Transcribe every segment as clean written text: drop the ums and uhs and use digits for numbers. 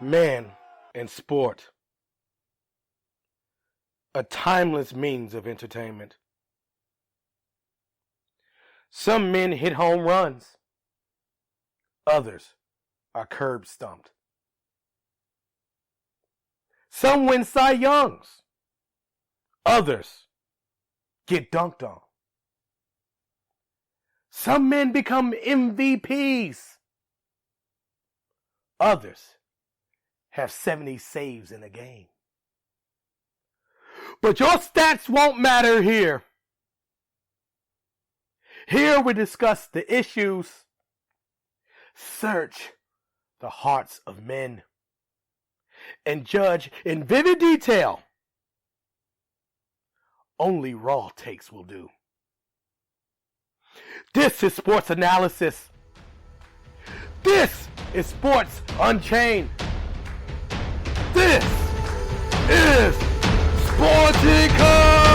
Men in sport. A timeless means of entertainment. Some men hit home runs. Others are curb stomped. Some win Cy Youngs. Others get dunked on. Some men become MVPs. Others have 70 saves in a game. But your stats won't matter here. Here we discuss the issues, search the hearts of men, and judge in vivid detail. Only raw takes will do. This is Sports Analysis. This is Sports Unchained. This is Sporticus!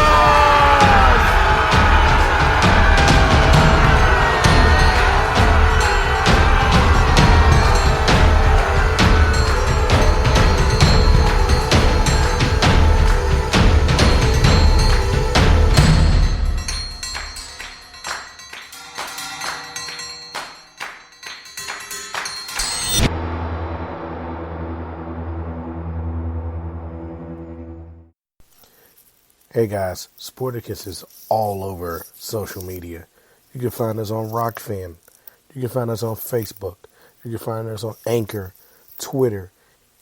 Hey guys, Sporticus is all over social media. You can find us on Rockfin. You can find us on Facebook. You can find us on Anchor, Twitter,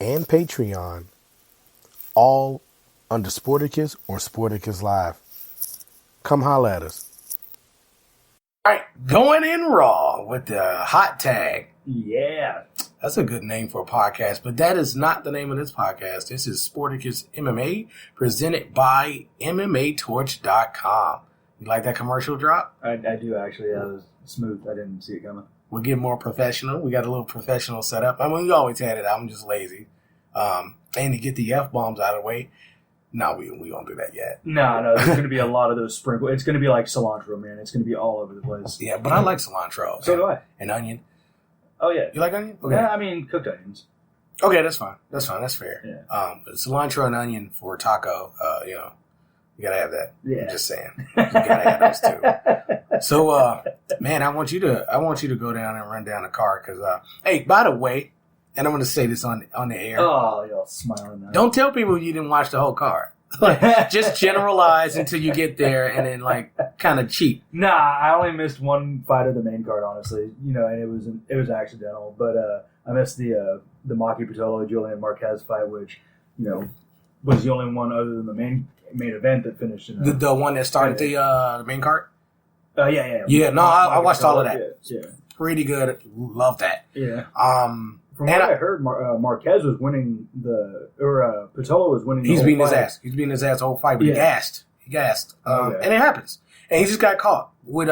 and Patreon. All under Sporticus or Sporticus Live. Come holla at us. All right, going in raw with the hot tag. Yeah. That's a good name for a podcast, but that is not the name of this podcast. This is Sporticus MMA, presented by MMAtorch.com. You like that commercial drop? I do, actually. That was smooth. I didn't see it coming. We'll get more professional. We got a little professional setup. I mean, we always had it. I'm just lazy. And to get the F-bombs out of the way, no, we won't do that yet. No, there's going to be a lot of those sprinkles. It's going to be like cilantro, man. It's going to be all over the place. Yeah, but I like cilantro. So do I. And onion. Oh, yeah. You like onion? Okay. Yeah, I mean, cooked onions. Okay, that's fine. That's fair. Yeah. Cilantro and onion for taco, you gotta have that. Yeah. I'm just saying. You gotta have those too. So, man, I want you to go down and run down the car because, hey, by the way, and I'm going to say this on the air. Oh, y'all smiling now. Don't tell people you didn't watch the whole card. Just generalize until you get there and then kind of cheat. Nah, I only missed one fight of the main card, honestly. And it was accidental. But I missed the Maki Pitolo Julian Marquez fight, which was the only one other than the main event that finished in the one that started the main card. Yeah. Yeah, no, I watched all of that. Yeah. Pretty good. Love that. Yeah. From what I heard, Marquez was winning Pitolo was winning. He's beating his ass. He's beating his ass the whole fight, but he gassed. And it happens. And he just got caught with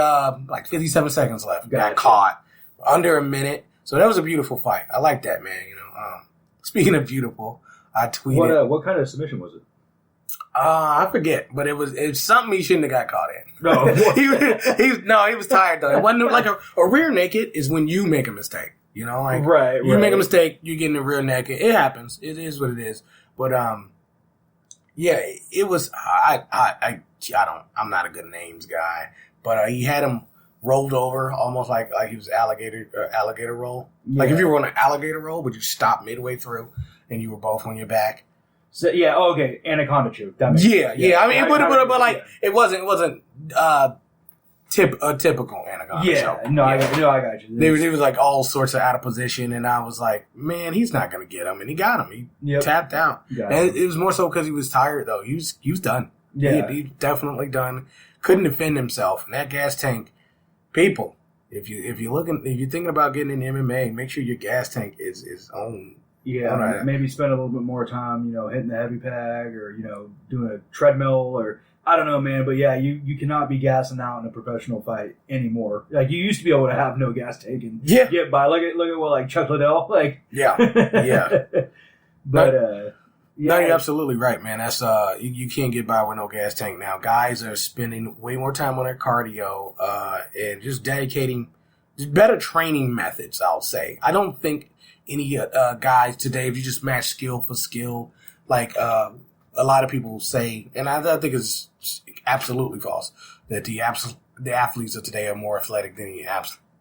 57 seconds left. Got caught under a minute. So that was a beautiful fight. I like that, man. Speaking of beautiful, I tweeted. What kind of submission was it? I forget, but it was something he shouldn't have got caught in. No, he was tired though. It wasn't like a rear naked is when you make a mistake. Right. You make a mistake, you get in the rear naked. It happens. It is what it is. But yeah, it was. I'm not a good names guy, but he had him rolled over almost like he was alligator roll. Yeah. Like if you were on an alligator roll, but you stopped midway through and you were both on your back. So yeah, okay, anaconda choke. Yeah. I mean, it wasn't a typical anaconda. Yeah, I got you. They was like all sorts of out of position, and I was like, man, he's not gonna get him, and he got him. He tapped out, and it was more so because he was tired though. He was done. Yeah, he definitely done. Couldn't defend himself, and that gas tank. People, if you're thinking about getting in MMA, make sure your gas tank is on. Yeah, maybe spend a little bit more time, hitting the heavy peg or, doing a treadmill or I don't know, man. But yeah, you cannot be gassing out in a professional fight anymore. Like you used to be able to have no gas tank and get by. Look at what like Chuck Liddell, like yeah. But no, you're absolutely right, man. That's you can't get by with no gas tank now. Guys are spending way more time on their cardio and just dedicating better training methods, I'll say. I don't think any guys today, if you just match skill for skill, like a lot of people say, and I think it's absolutely false, that the athletes of today are more athletic than the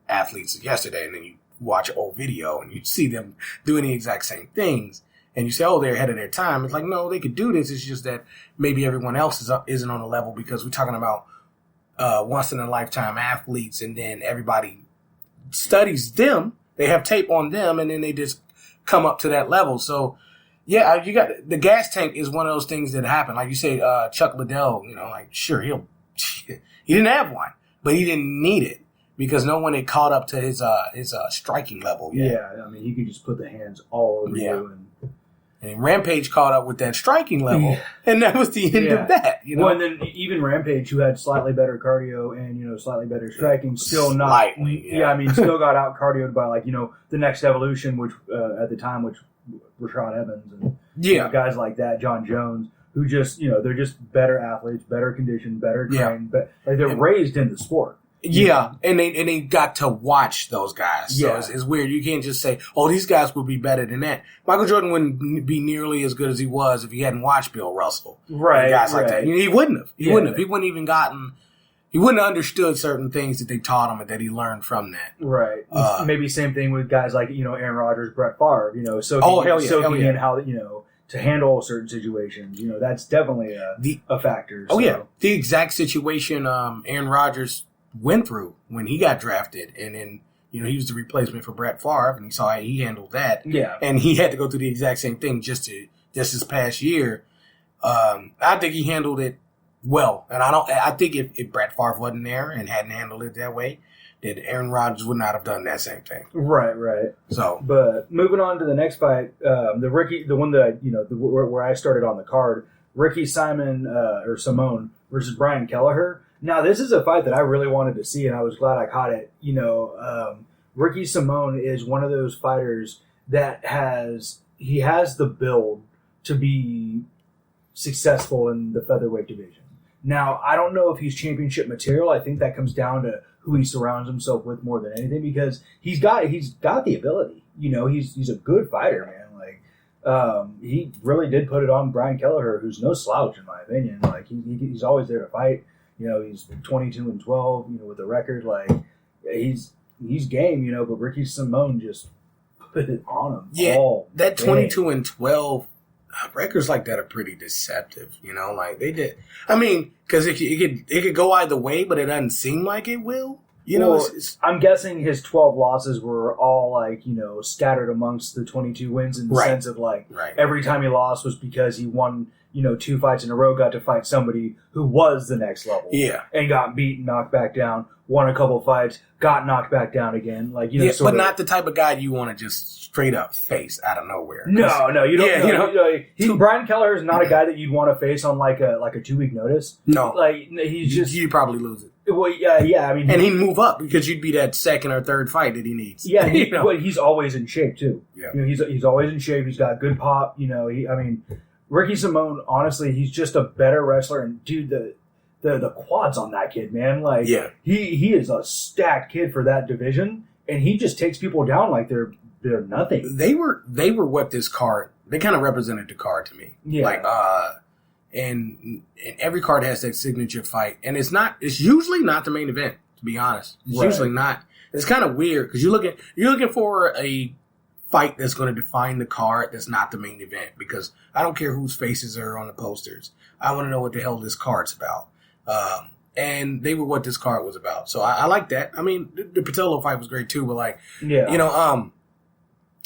athletes of yesterday. And then you watch an old video and you see them doing the exact same things. And you say, oh, they're ahead of their time. It's like, no, they could do this. It's just that maybe everyone else isn't on the level because we're talking about once-in-a-lifetime athletes, and then everybody studies them. They have tape on them, and then they just come up to that level. So, yeah, you got the gas tank is one of those things that happen. Like you say, Chuck Liddell, like, sure, he didn't have one, but he didn't need it because no one had caught up to his striking level yet. Yeah, I mean, he could just put the hands all over you. And Rampage caught up with that striking level, and that was the end of that. Well, and then even Rampage, who had slightly better cardio and slightly better striking, still not. Slightly, I mean, still got out cardioed by the Next Evolution, which at the time, which Rashad Evans and guys like that, John Jones, who just they're just better athletes, better conditioned, better trained, but they're raised in the sport. Yeah, and they got to watch those guys. So it's weird. You can't just say, oh, these guys would be better than that. Michael Jordan wouldn't be nearly as good as he was if he hadn't watched Bill Russell. Right. Guys like that. He wouldn't have. He wouldn't have. He wouldn't even gotten, he wouldn't have understood certain things that they taught him and that he learned from that. Right. Maybe same thing with guys like, Aaron Rodgers, Brett Favre, soaking in how, to handle certain situations. That's definitely a factor. Oh, yeah. The exact situation Aaron Rodgers went through when he got drafted, and then he was the replacement for Brett Favre, and he saw how he handled that. Yeah, and he had to go through the exact same thing just this past year. I think he handled it well, and I think if Brett Favre wasn't there and hadn't handled it that way, that Aaron Rodgers would not have done that same thing. Right. So, but moving on to the next fight, the one that where I started on the card, Ricky Simon Simone versus Brian Kelleher. Now, this is a fight that I really wanted to see, and I was glad I caught it. Ricky Simone is one of those fighters that has the build to be successful in the featherweight division. Now, I don't know if he's championship material. I think that comes down to who he surrounds himself with more than anything, because he's got the ability. He's a good fighter, man. He really did put it on Brian Kelleher, who's no slouch in my opinion. He's always there to fight. He's 22-12, with a record. He's game, but Ricky Simone just put it on him. Yeah, that 22-12 records like that are pretty deceptive. They did. I mean, because it could go either way, but it doesn't seem like it will. I'm guessing his 12 losses were all scattered amongst the 22 wins in the sense of every time he lost was because he won. 2 fights in a row, got to fight somebody who was the next level. Yeah. And got beat and knocked back down, won a couple fights, got knocked back down again. But not the type of guy you want to just straight up face out of nowhere. No, you don't. Brian Kelleher is not a guy that you'd want to face on a 2-week notice. No. He's just. You'd probably lose it. Well, yeah, I mean. And he'd move up because you'd be that second or third fight that he needs. Yeah, but he's always in shape, too. Yeah. He's always in shape. He's got good pop. Ricky Simone, honestly, he's just a better wrestler. And, dude, the quads on that kid, man. He is a stacked kid for that division. And he just takes people down like they're nothing. They were what this card, they kind of represented the card to me. Yeah. And every card has that signature fight. And it's usually not the main event, to be honest. It's usually not. It's kind of weird because you're looking for a fight that's going to define the card that's not the main event, because I don't care whose faces are on the posters. I want to know what the hell this card's about. And they were what this card was about. So I like that. I mean, the Patello fight was great too, but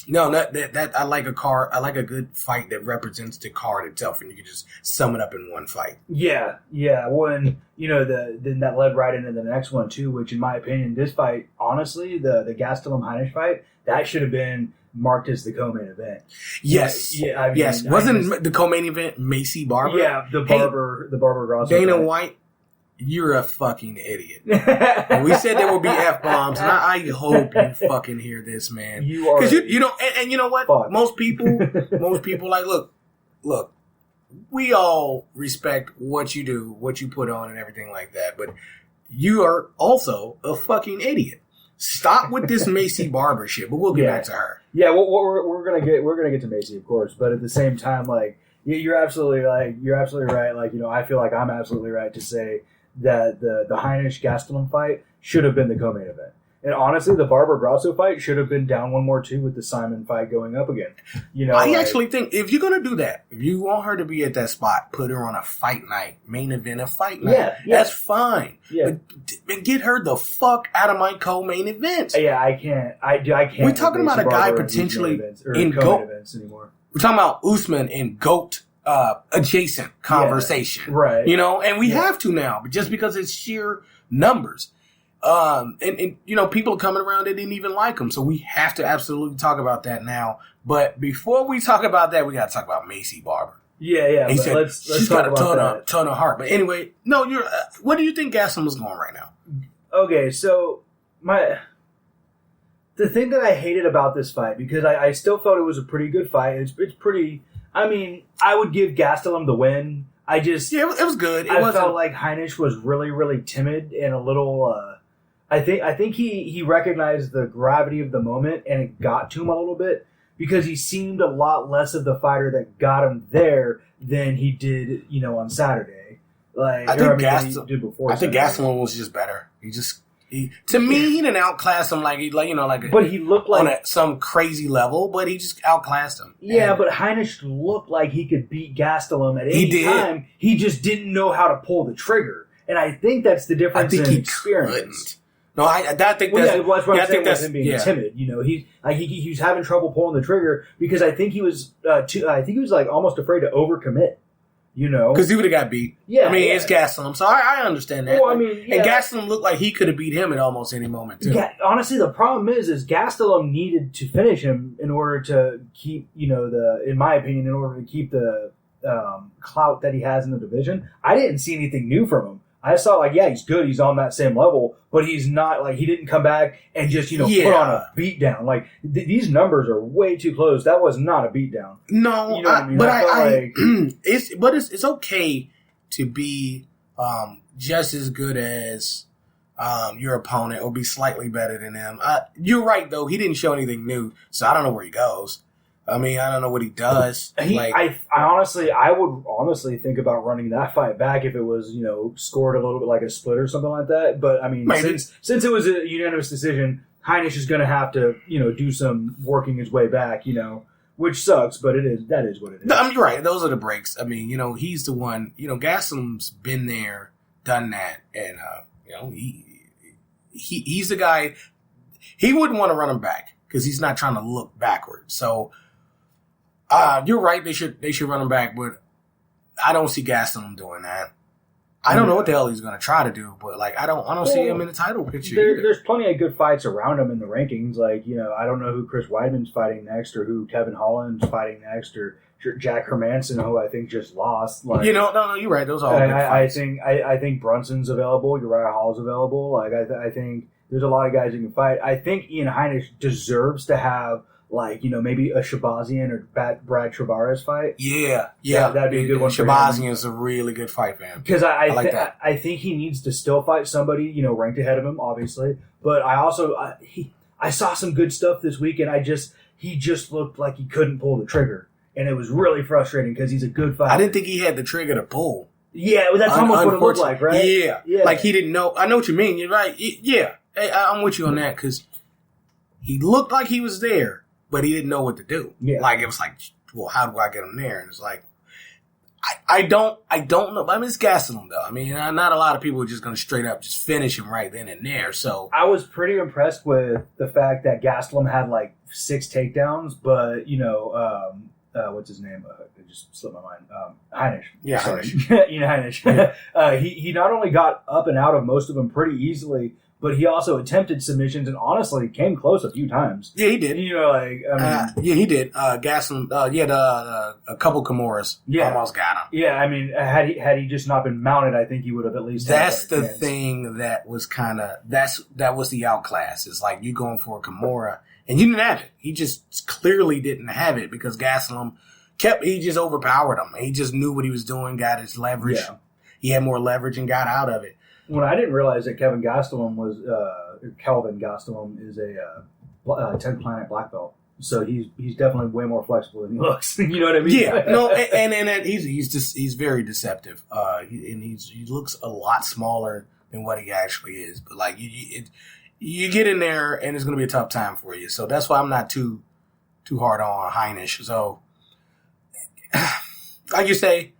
that I like a card. I like a good fight that represents the card itself, and you can just sum it up in one fight. Yeah. When then that led right into the next one too, which in my opinion, this fight, honestly, the Gastelum Heinisch fight, that should have been marked as the co-main event. Yes. Yes. Wasn't the co-main event Macy Barber? Yeah, the Barber Grosso. Dana White, you're a fucking idiot. And we said there would be F-bombs, and I hope you fucking hear this, man. You are. Because and you know what? Fuck. Most people look, we all respect what you do, what you put on and everything like that, but you are also a fucking idiot. Stop with this Macy Barber shit. But we'll get back to her. Yeah, we're gonna get to Macy, of course, but at the same time, like you're absolutely right. Like I feel like I'm absolutely right to say that the Heinisch Gastelum fight should have been the co-main event. And honestly, the Barber Grasso fight should have been down 1-2 with the Simon fight going up again. I actually think if you're gonna do that, if you want her to be at that spot, put her on a fight night, main event, a fight night. Yeah. That's fine. Yeah. But get her the fuck out of my co-main events. Yeah, I can't. I can't. We're talking about a guy potentially in GOAT events anymore. We're talking about Usman in GOAT adjacent conversation, right? And we have to now, but just because it's sheer numbers. And people are coming around that didn't even like him. So we have to absolutely talk about that now. But before we talk about that, we got to talk about Macy Barber. Yeah. He said let's she's talk got a ton of heart. But anyway, no, what do you think Gastelum is going right now? Okay, so the thing that I hated about this fight, because I still felt it was a pretty good fight. It's pretty. I mean, I would give Gastelum the win. It was good. I felt like Heinisch was really, really timid and a little. I think he recognized the gravity of the moment and it got to him a little bit because he seemed a lot less of the fighter that got him there than he did, on Saturday. Like I think Gastelum was just better. To me, he didn't outclass him but he looked like on some crazy level, but he just outclassed him. Yeah, but Heinisch looked like he could beat Gastelum at any time. He just didn't know how to pull the trigger, and I think that's the difference in experience. Couldn't. No, I think that's what I'm saying with him being timid. He was having trouble pulling the trigger because I think he was like almost afraid to overcommit. Because he would have got beat. Yeah, I mean, it's Gastelum, so I understand that. Well, and Gastelum looked like he could have beat him at almost any moment too. Yeah, honestly, the problem is Gastelum needed to finish him in order to keep, in my opinion, in order to keep the clout that he has in the division. I didn't see anything new from him. I saw he's good, he's on that same level, but he's not he didn't come back and just put on a beatdown. These numbers are way too close. That was not a beatdown. No, you know what I mean? But it's okay to be just as good as your opponent or be slightly better than them. You're right though. He didn't show anything new, so I don't know where he goes. I mean, I don't know what he does. I would honestly think about running that fight back if it was, scored a little bit like a split or something like that. But I mean, since it was a unanimous decision, Heinisch is going to have to, do some working his way back, which sucks, but that is what it is. No, you're right. Those are the breaks. I mean, he's the one. Gastelum's been there, done that, and he's the guy. He wouldn't want to run him back because he's not trying to look backward. So. You're right. They should run him back, but I don't see Gastelum doing that. I don't know what the hell he's going to try to do, but I don't see him in the title picture. There's plenty of good fights around him in the rankings. I don't know who Chris Weidman's fighting next, or who Kevin Holland's fighting next, or Jack Hermanson, who I think just lost. No, you're right. Those are all good fights. I think Brunson's available. Uriah Hall's available. I think there's a lot of guys who can fight. I think Ian Heinisch deserves to have. Maybe a Shabazian or Brad Travares fight. Yeah. That'd be a good one. Shabazian is a really good fight, man. Because I like that. I think he needs to still fight somebody, ranked ahead of him, obviously. But I also I saw some good stuff this week, and he just looked like he couldn't pull the trigger, and it was really frustrating because he's a good fighter. I didn't think he had the trigger to pull. Yeah, that's almost what it looked like, right? Yeah. Like he didn't know. I know what you mean. You're right. Yeah, I'm with you on that because he looked like he was there. But he didn't know what to do. Yeah. It was well, how do I get him there? And it's I don't know. I mean, it's Gastelum though. I mean, not a lot of people are just going to straight up just finish him right then and there. So I was pretty impressed with the fact that Gastelum had 6 takedowns, but what's his name? It just slipped my mind. Heinisch. Yeah, sorry. Heinisch. Yeah. He not only got up and out of most of them pretty easily, but he also attempted submissions and honestly came close a few times. Yeah, he did. Yeah, he did. Gastelum, he had a couple Kimuras. Almost got him. Yeah, I mean, had he just not been mounted, I think he would have at least. That's the thing that was that was the outclass. It's you going for a Kimura and you didn't have it. He just clearly didn't have it because Gastelum he just overpowered him. He just knew what he was doing, got his leverage. Yeah. He had more leverage and got out of it. When I didn't realize that Kevin Gastelum was Kelvin Gastelum is a 10th planet black belt. So he's definitely way more flexible than he looks. You know what I mean? Yeah, no, and he's very deceptive. He looks a lot smaller than what he actually is. But like you get in there and it's going to be a tough time for you. So that's why I'm not too hard on Heinisch. So like you say,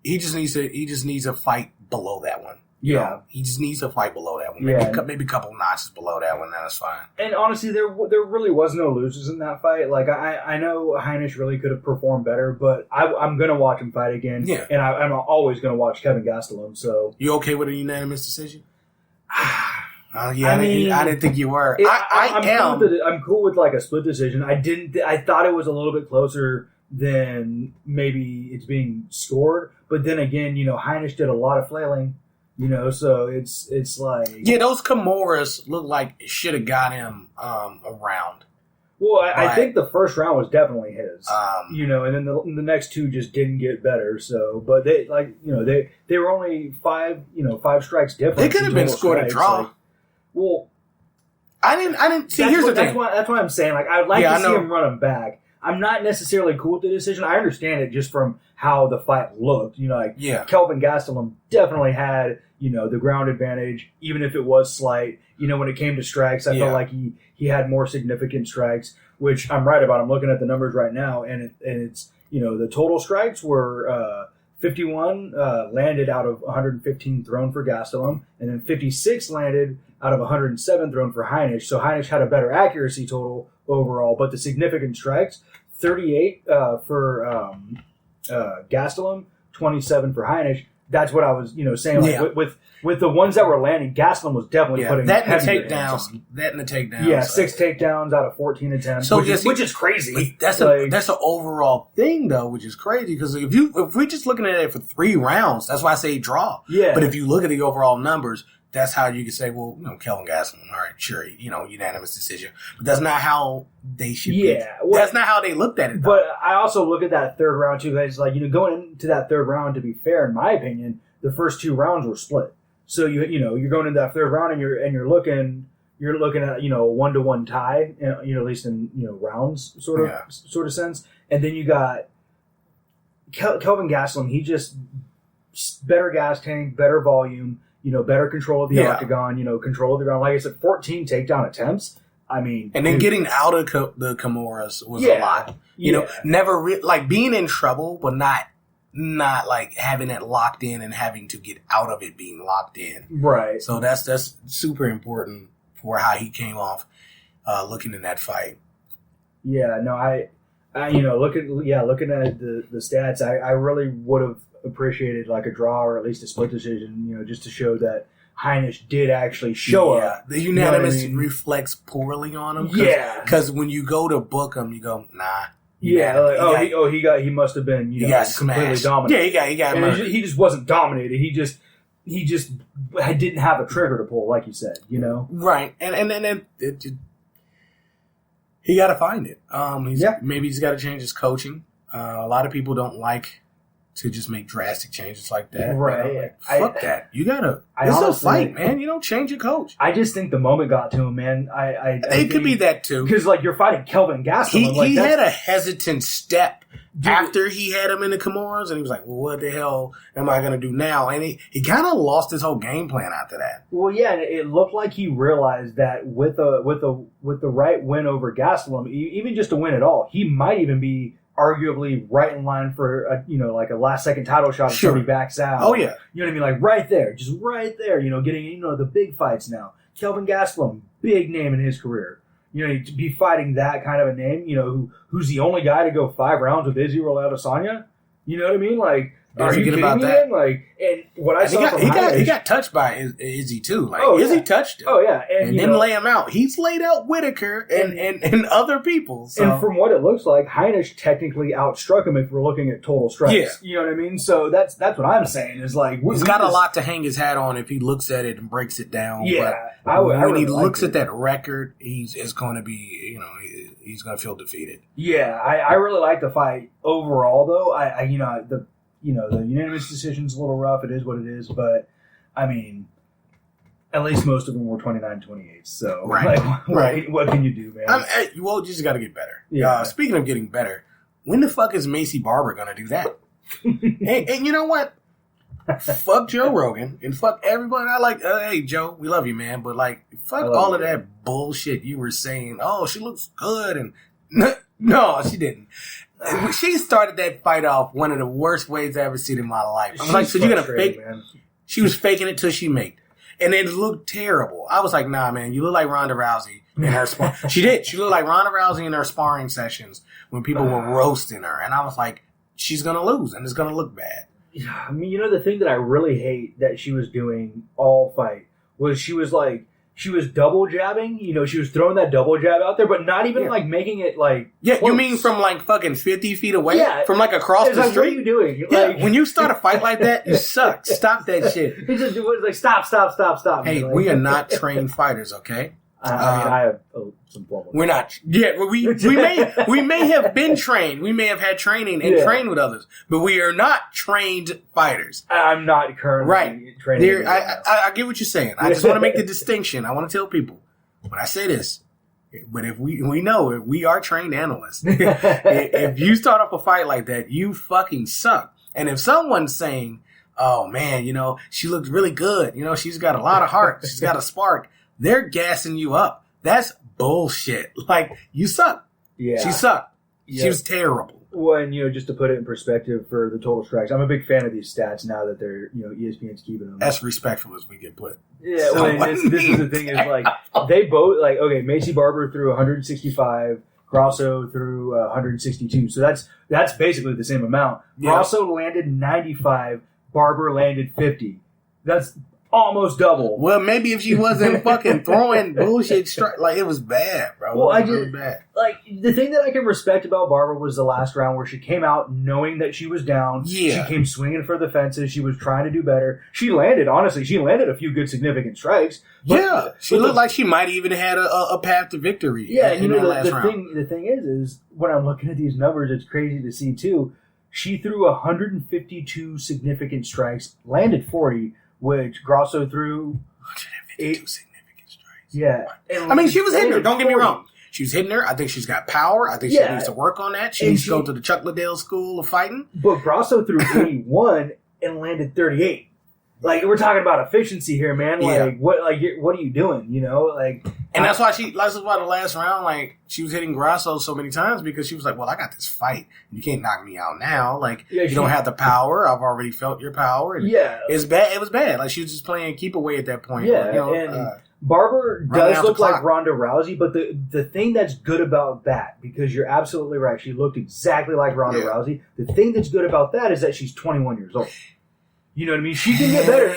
he just needs a fight below that one. Yeah. You know, he just needs to fight below that one. Maybe a couple notches below that one. That's fine. And honestly, there really was no losers in that fight. Like, I know Heinisch really could have performed better, but I'm going to watch him fight again. Yeah. And I'm always going to watch Kevin Gastelum. So you okay with a unanimous decision? I didn't think you were. I'm cool with like a split decision. I thought it was a little bit closer than maybe it's being scored. But then again, Heinisch did a lot of flailing. So it's like... Yeah, those Kimuras look like it should have got him a round. Well, I think the first round was definitely his. And then the next two just didn't get better. So, but they were only five strikes different. They could have been scored a draw. I didn't see. Here's the thing. That's why I'm saying, like, I'd like to see him run him back. I'm not necessarily cool with the decision. I understand it just from how the fight looked. Kelvin Gastelum definitely had, the ground advantage, even if it was slight. When it came to strikes, I felt like he had more significant strikes, which I'm right about. I'm looking at the numbers right now, and it's, the total strikes were 51 landed out of 115 thrown for Gastelum, and then 56 landed out of 107 thrown for Heinisch. So Heinisch had a better accuracy total overall, but the significant strikes, 38 for Gastelum, 27 for Heinisch. That's what I was, saying. Like, with the ones that were landing, Gastelum was definitely putting that and the takedowns. Yeah, 6 takedowns out of 14 attempts, which is crazy. That's an overall thing though, which is crazy because if we're just looking at it for 3 rounds, that's why I say draw. Yeah. But if you look at the overall numbers, that's how you can say, well, Kelvin Gastelum, all right, sure, unanimous decision. But that's not how they should be. Well, that's not how they looked at it, though. But I also look at that third round, too, guys. Like, going into that third round, to be fair, in my opinion, the first 2 rounds were split. So, you're going into that third round and you're looking at, a 1-1 tie, at least in, rounds sort of sense. And then you got Kelvin Gastelum. He just better gas tank, better volume, better control of the octagon, control of the ground. Like I said, 14 takedown attempts. I mean, and then getting out of the Kimuras was a lot. Never like being in trouble, but not like having it locked in and having to get out of it being locked in. Right. So that's super important for how he came off looking in that fight. Yeah. No, I looking at the stats, I really would have appreciated like a draw or at least a split decision, just to show that Heinisch did actually show up. The unanimous reflects poorly on him. Because when you go to book him, you go, nah. He must have been, completely dominated. Yeah, he got murdered. He just wasn't dominated. He just didn't have a trigger to pull, like you said, Right. And he got to find it. Maybe he's got to change his coaching. A lot of people don't like to just make drastic changes like that. Right. Fuck that. You gotta. It's a fight, man. You don't change your coach. I just think the moment got to him, man. It could be that too. Because you're fighting Kelvin Gastelum. He had a hesitant step after he had him in the Kimuras, and he was like, "Well, what the hell am I gonna do now?" And he kind of lost his whole game plan after that. Well, yeah, it looked like he realized that with the right win over Gastelum, even just to win at all, he might even be arguably right in line for a last second title shot if somebody backs out. Oh yeah. You know what I mean? Like right there, just right there, getting the big fights now. Kelvin Gastelum, big name in his career. To be fighting that kind of a name, who's the only guy to go 5 rounds with Israel Adesanya. You know what I mean? Like, are you kidding me? That? Like, and what I saw he got touched by Izzy too. Like, Izzy touched him. Oh yeah, and didn't lay him out. He's laid out Whitaker and other people. So. And from what it looks like, Heinisch technically outstruck him if we're looking at total strikes. Yeah. You know what I mean? So that's what I'm saying is like he's got a lot to hang his hat on if he looks at it and breaks it down. Yeah, but when he looks at that record, he's going to be he's going to feel defeated. Yeah, I really like the fight overall though. The unanimous decision's a little rough. It is what it is, but I mean, At least most of them were 29-28. So, Right. What can you do, man? Well, you just got to get better. Yeah. Speaking of getting better, when the fuck is Macy Barber going to do that? and you know what? Fuck Joe Rogan and fuck everybody. I like, hey, Joe, we love you, man. But, like, fuck all of that bullshit you were saying. Oh, she looks good. And no, she didn't. She started that fight off one of the worst ways I ever seen in my life. I was like, so you're going to fake? Man. She was faking it till she made it. And it looked terrible. I was like, nah, man, you look like Ronda Rousey in her sparring. She did. She looked like Ronda Rousey in her sparring sessions when people were roasting her. And I was like, she's going to lose and it's going to look bad. I mean, you know, the thing that I really hate that she was doing all fight was she was double jabbing. You know, she was throwing that double jab out there, but not even like making it like. Yeah, close. you mean from like fucking 50 feet away? Yeah. From like across the like, street? What are you doing? Yeah, like, when you start a fight like that, you suck. Stop that shit. It was like, stop. Hey, we are not trained fighters, okay? I mean, I have some formal. We're not. Yeah, we may have been trained. We may have had training and trained with others, but we are not trained fighters. I'm not currently training. There, I get what you're saying. I just want to make the distinction. I want to tell people when I say this. But if we know it, we are trained analysts. If you start off a fight like that, you fucking suck. And if someone's saying, "Oh man, you know she looked really good. You know she's got a lot of heart. She's got a spark," they're gassing you up. That's bullshit. Like, you suck. Yeah. She sucked. Yeah. She was terrible. Well, and, you know, just to put it in perspective for the total strikes, I'm a big fan of these stats now that they're, you know, ESPN's keeping them. As respectful as we get put. Yeah, well, and this is the thing is, like, they both, like, okay, Macy Barber threw 165, Grasso threw 162. So that's basically the same amount. Yeah. Grasso landed 95, Barber landed 50. That's almost double. Well, maybe if she wasn't fucking throwing bullshit straight, like, it was bad, bro. Well, it was really bad. Like, the thing that I can respect about Barber was the last round where she came out knowing that she was down. Yeah. She came swinging for the fences. She was trying to do better. She landed a few good significant strikes. Yeah. She looked like she might even had a path to victory. Yeah, in you know, that last round. the thing is when I'm looking at these numbers, it's crazy to see, too. She threw 152 significant strikes, landed 40, which Grasso threw 152 significant strikes. Yeah. I mean, she was hitting her. Don't get me wrong. She was hitting her. I think she's got power. I think she needs to work on that. She needs to go to the Chuck Liddell School of Fighting. But Grasso threw 81 and landed 38. Like, we're talking about efficiency here, man. Like, what are you doing? You know, like, and that's why the last round, like, she was hitting Grasso so many times because she was like, well, I got this fight. You can't knock me out now. Like, you don't have the power. I've already felt your power. And it's bad. It was bad. Like, she was just playing keep away at that point. Yeah. You know, and Barber does look like Ronda Rousey, but the thing that's good about that, because you're absolutely right, she looked exactly like Ronda Rousey. The thing that's good about that is that she's 21 years old. You know what I mean? She can get better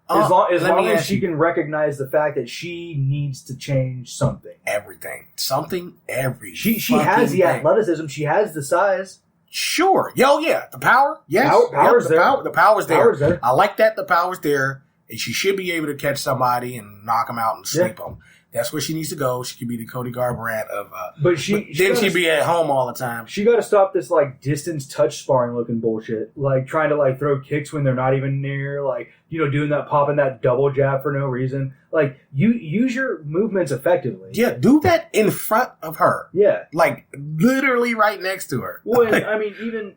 as long as she can recognize the fact that she needs to change something. Everything. She has the athleticism. She has the size. Sure. Yeah. The power. Yes. Power's there. The power's there. Power's there. I like that. The power's there. And she should be able to catch somebody and knock them out and sleep them. That's where she needs to go. She could be the Cody Garbrandt of. But she'd be at home all the time. She got to stop this like distance touch sparring looking bullshit. Like trying to like throw kicks when they're not even near. Like doing that popping that double jab for no reason. Like you use your movements effectively. Yeah, do that in front of her. Yeah, like literally right next to her. Well, I mean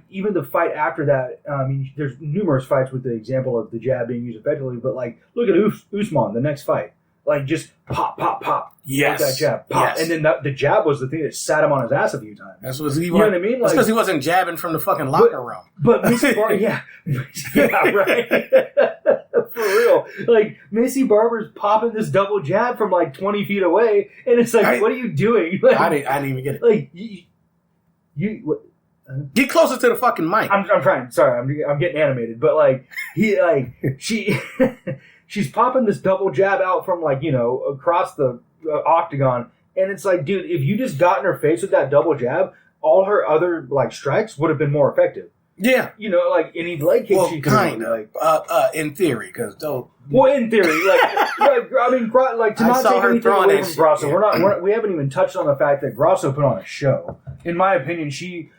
even the fight after that. I mean, there's numerous fights with the example of the jab being used effectively. But like look at Usman, the next fight. Like, just pop, pop, pop. Yes. With that jab. Pop. Yes. And then the jab was the thing that sat him on his ass a few times. That's what you know what I mean? That's because he wasn't jabbing from the fucking locker room. But Macy Barber, yeah, right. For real. Like, Macy Barber's popping this double jab from like 20 feet away, and it's like, what are you doing? Like, I didn't even get it. Like, what? Get closer to the fucking mic. I'm trying. Sorry, I'm getting animated. But like, she's popping this double jab out from like, across the octagon. And it's like, dude, if you just got in her face with that double jab, all her other like strikes would have been more effective. Yeah. Like any leg kick she could kind of. Like, in theory, because well, in theory, like, I mean, like to not take anything away from Grasso, we haven't even touched on the fact that Grasso put on a show. In my opinion, she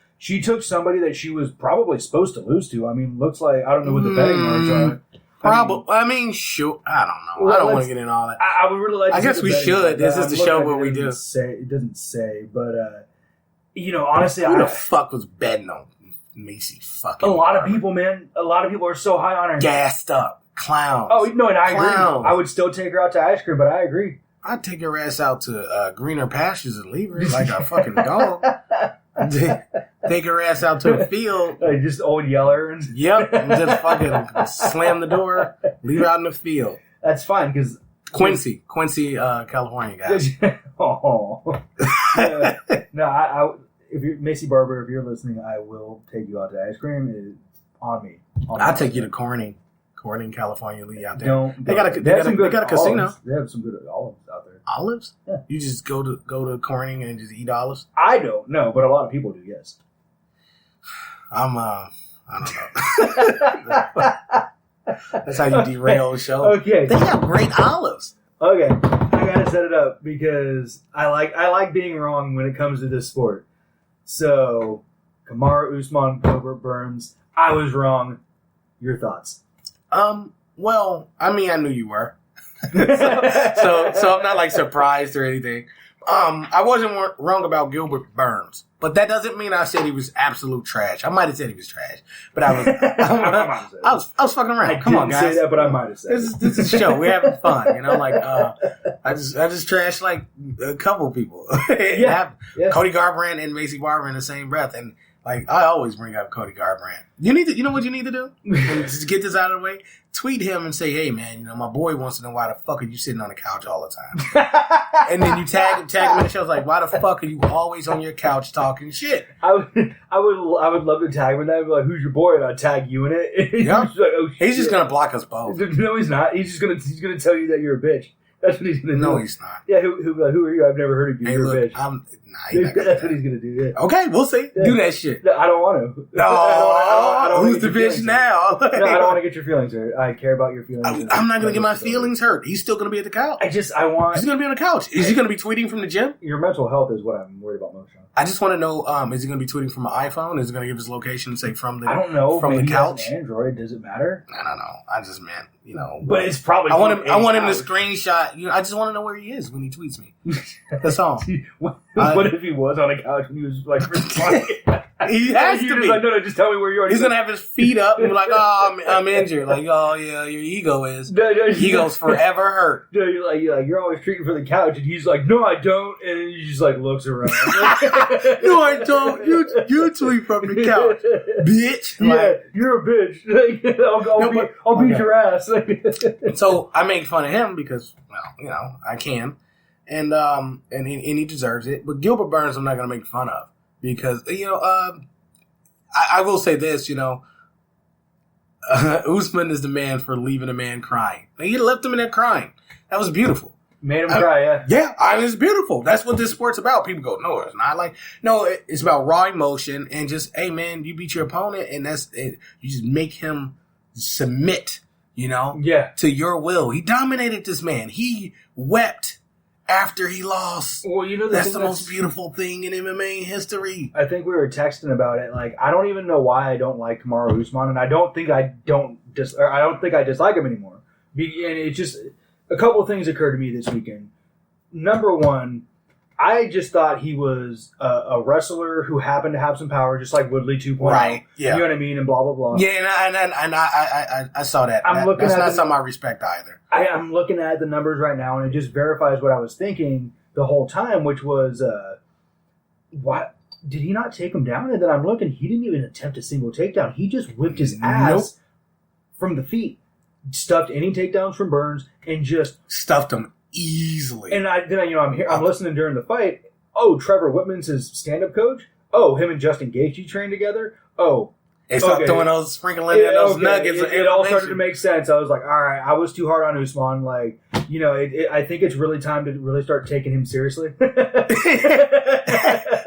took somebody that she was probably supposed to lose to. I mean, looks like, I don't know what the betting odds are. Probably. I mean, sure. I don't know. Well, I don't want to get into all that. I would really like to I guess get we the betting should. on This that. is the I'm show looking where at we it, do. It doesn't say, but honestly, Who the fuck was betting on Macy fucking a lot of Barber? people, man. A lot of people are so high on her. Gassed up. Clowns. Oh, no, and I Clowns. agree. I would still take her out to ice cream, but I agree. I'd take her ass out to greener pastures and leave her like a fucking dog. Take her ass out to the field. Like just old Yeller. Yep. And just fucking slam the door. Leave her out in the field. That's fine, because... Quincy, California guys. Oh. No, if you're Macy Barber, if you're listening, I will take you out to ice cream. It's on me. I'll take you to Corning, California. Leave you out there. They got a casino. Olives. They have some good olives out there. Olives? Yeah. You just go to Corning and just eat olives? I don't know, but a lot of people do. Yes. I don't know. That's how you derail the show. Okay. They have great olives. Okay, I gotta set it up because I like being wrong when it comes to this sport. So, Kamaru Usman, Gilbert Burns, I was wrong. Your thoughts? Well, I mean, I knew you were, so I'm not like surprised or anything. I wasn't wrong about Gilbert Burns, but that doesn't mean I said he was absolute trash. I might have said he was trash, but I was fucking around. Come on, guys. I didn't say that, but I might have said This is a show. We're having fun, you know. Like I just trashed like a couple of people. Yeah. Cody Garbrandt and Macy Barber in the same breath, and like I always bring up Cody Garbrandt. You know what you need to do? And just get this out of the way. Tweet him and say, "Hey man, you know my boy wants to know why the fuck are you sitting on the couch all the time?" And then you tag him in the show. Like, why the fuck are you always on your couch talking shit? I would love to tag him in that. I'd be like, "Who's your boy?" And I'd tag you in it. Yeah. He's like, oh, He's just gonna block us both. No, he's not. He's gonna tell you that you're a bitch. That's what he's gonna do. No, he's not. Yeah, who are you? I've never heard of you. Hey, You're look, a bitch. he's not gonna That's do what that. he's gonna do. Yeah. Okay, we'll see. Yeah. Do that shit. No, I don't want to. No, I don't wanna who's the get your bitch feelings now? hurt. No, I don't want to get your feelings hurt. I care about your feelings. I'm not going to get my feelings hurt. He's still going to be at the couch. I want. He's going to be on the couch. Is he going to be tweeting from the gym? Your mental health is what I'm worried about most. Sean. I just want to know, is he going to be tweeting from an iPhone? Is he going to give his location and say from the I don't know. from Maybe the couch? he has an Android. Does it matter? I don't know. I just meant, you know. But it's probably. I want him to couch. screenshot. You know, I just want to know where he is when he tweets me. That's all. What if he was on a couch when he was like responding? He has to be. Like, no, just tell me where you are. He's going to have his feet up and be like, oh, I'm injured. Like, oh, yeah, your ego is. Ego's forever hurt. No, you're always treating for the couch, and he's like, no, I don't, and he just like looks around. No, I don't. You tweet from the couch, bitch. Yeah, Like, you're a bitch. I'll beat your ass. so I make fun of him because, well, you know, I can, and he deserves it. But Gilbert Burns, I'm not going to make fun of because, you know, I will say this, you know, Usman is the man for leaving a man crying. He left him in there crying. That was beautiful. Made him cry, yeah. Yeah, it's beautiful. That's what this sport's about. People go, no, it's not. Like, no, it's about raw emotion and just, hey, man, you beat your opponent and that's it. You just make him submit, you know, to your will. He dominated this man. He wept after he lost. Well, you know, that's the most beautiful thing in MMA history. I think we were texting about it. Like, I don't even know why I don't like Kamaru Usman, and I don't think I dislike him anymore. And it just a couple of things occurred to me this weekend. Number one, I just thought he was a wrestler who happened to have some power, just like Woodley 2.0. Right. Yeah. You know what I mean? And blah blah blah. Yeah, and I saw that. That's not something I respect either. I'm looking at the numbers right now, and it just verifies what I was thinking the whole time, which was, what? Did he not take him down? And then I'm looking, he didn't even attempt a single takedown. He just whipped his ass from the feet, stuffed any takedowns from Burns, and just stuffed him easily. And I'm listening during the fight. Oh, Trevor Whitman's his stand-up coach. Oh, him and Justin Gaethje trained together. Oh. They stopped throwing those, sprinkling in those nuggets. It all started to make sense. I was like, all right, I was too hard on Usman. Like, you know, I think it's really time to really start taking him seriously.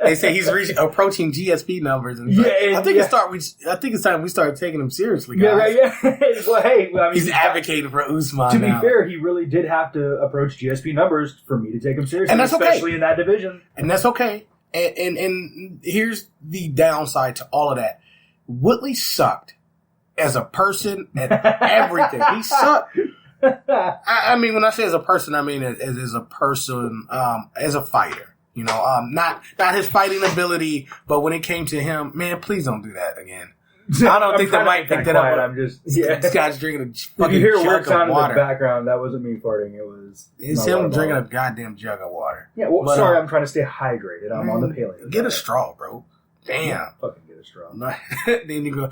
They say he's approaching GSP numbers. And I think it's time we start taking him seriously, guys. Yeah, right, yeah. Well, hey, I mean, he's advocating for Usman. To be fair, he really did have to approach GSP numbers for me to take him seriously, and that's especially in that division. And that's okay. And here's the downside to all of that. Woodley sucked as a person and everything. He sucked. I mean, when I say as a person, I mean as a person, as a fighter. You know, not his fighting ability, but when it came to him, man, please don't do that again. I don't think they might pick that up. I'm just, yeah. This guy's drinking a If fucking you hear jug weird of sound in water. the background, that wasn't me farting. It's him drinking a goddamn jug of water. Yeah, well, But, sorry, I'm trying to stay hydrated. I'm on the paleo. Get a straw, bro. Damn. Yeah, fucking get a straw. Then you go.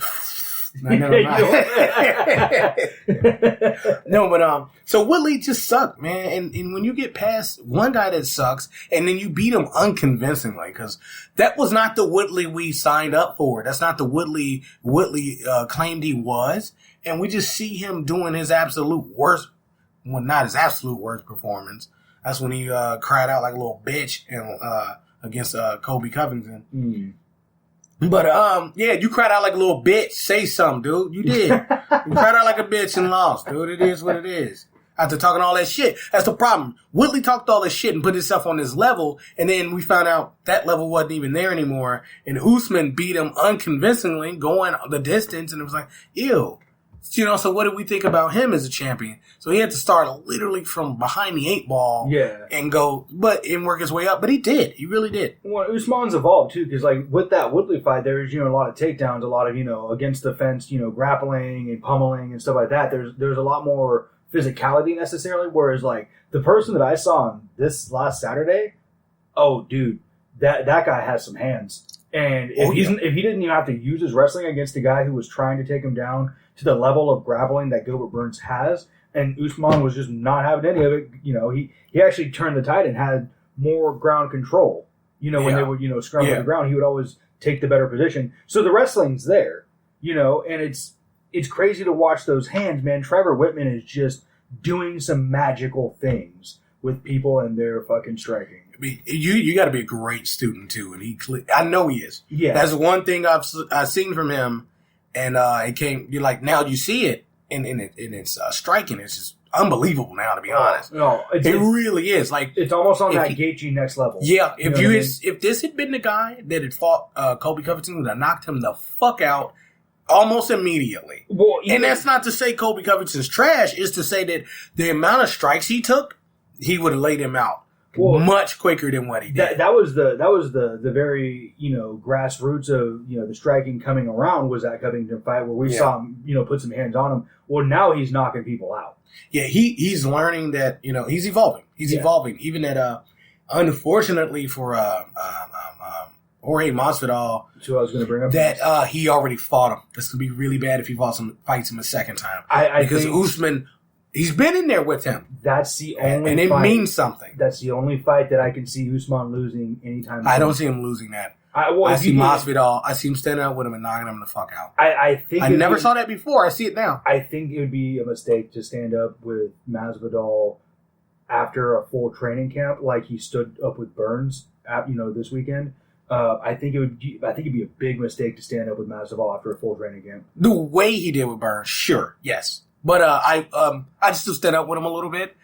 No, never mind. No, but so Woodley just sucked, man. And when you get past one guy that sucks, and then you beat him unconvincingly, because that was not the Woodley we signed up for. That's not the Woodley claimed he was, and we just see him doing his absolute worst. Well, not his absolute worst performance. That's when he cried out like a little bitch against Kobe Covington. Mm. But, yeah, you cried out like a little bitch. Say something, dude. You did. You cried out like a bitch and lost, dude. It is what it is. After talking all that shit. That's the problem. Woodley talked all this shit and put himself on this level, and then we found out that level wasn't even there anymore, and Usman beat him unconvincingly, going the distance, and it was like, ew. You know, so what did we think about him as a champion? So he had to start literally from behind the 8 ball, and go, and work his way up. But he did. He really did. Well, Usman's evolved too, because like with that Woodley fight, there's a lot of takedowns, a lot of against the fence, grappling and pummeling and stuff like that. There's a lot more physicality necessarily. Whereas like the person that I saw on this last Saturday, oh dude, that guy has some hands. And if he didn't even have to use his wrestling against a guy who was trying to take him down to the level of grappling that Gilbert Burns has, and Usman was just not having any of it. He actually turned the tide and had more ground control. When they would scrum to the ground, he would always take the better position. So the wrestling's there, and it's crazy to watch those hands, man. Trevor Whitman is just doing some magical things with people and their fucking striking. I mean, you got to be a great student too, and I know he is. Yeah, that's one thing I've seen from him, and it came. You're like, now you see it, and it's striking. It's just unbelievable now, to be honest. No, it really is. Like it's almost on that Gaethje next level. Yeah, if this had been the guy that had fought Kobe Covington, would have knocked him the fuck out almost immediately. Well, and that's not to say Kobe Covington's trash. It's to say that the amount of strikes he took, he would have laid him out. Well, much quicker than what he did. That was the very grassroots of the striking coming around was that Covington fight where we saw him put some hands on him. Well, now he's knocking people out. Yeah, he's learning that he's evolving. He's evolving. Even that unfortunately for Jorge Masvidal, who I was going to bring up, that he already fought him. This could be really bad if he fights him a second time. Because Usman. He's been in there with him. That's the only and it means something. That's the only fight that I can see Usman losing anytime soon. I don't see him losing that. I see Masvidal. I see him standing up with him and knocking him the fuck out. I never saw that before. I see it now. I think it would be a mistake to stand up with Masvidal after a full training camp, like he stood up with Burns, this weekend. I think it'd be a big mistake to stand up with Masvidal after a full training camp. The way he did with Burns, sure, yes. But I just still stand up with him a little bit.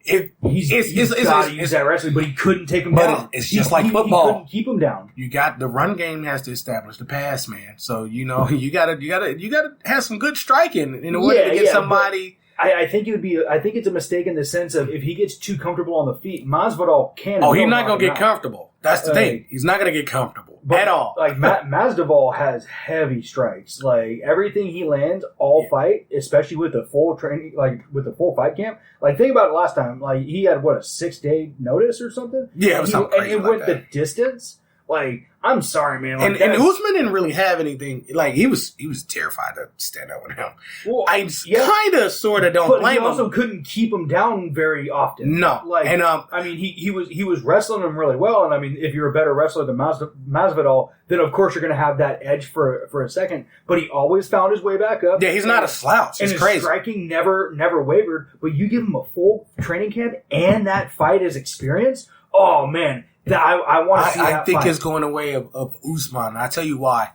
He's got to use that wrestling, but he couldn't take him down. It's just like football. He couldn't keep him down. You got the run game has to establish the pass, man. So you gotta have some good striking in order to get somebody. I think it's a mistake in the sense of if he gets too comfortable on the feet, Masvidal can. Oh, he's not gonna get comfortable. That's the thing. He's not gonna get comfortable at all. Like Masvidal has heavy strikes. Like everything he lands, fight, especially with the full training, like with the full fight camp. Like think about it last time. Like he had a 6-day notice or something. Yeah, it was something crazy. And it went the distance. Like, I'm sorry, man. Like, and Usman didn't really have anything. Like, he was terrified to stand up with him. Well, I kind of, sort of don't blame him. But he also couldn't keep him down very often. No. Like, and I mean, he was wrestling him really well. And I mean, if you're a better wrestler than Masvidal, then of course you're going to have that edge for a second. But he always found his way back up. Yeah, he's not a slouch. It's crazy. His striking never wavered. But you give him a full training camp and that fight as experience. Oh man. I want to see that I think fight. it's going away of Usman. I tell you why.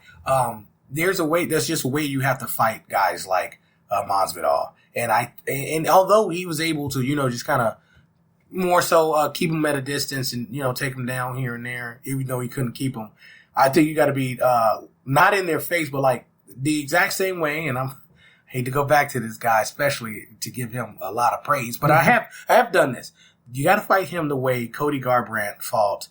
There's just a way you have to fight guys like Masvidal. And although he was able to, just kind of more so keep him at a distance and, take him down here and there, even though he couldn't keep him, I think you got to be not in their face, but like the exact same way. And hate to go back to this guy, especially to give him a lot of praise, but I have done this. You got to fight him the way Cody Garbrandt fought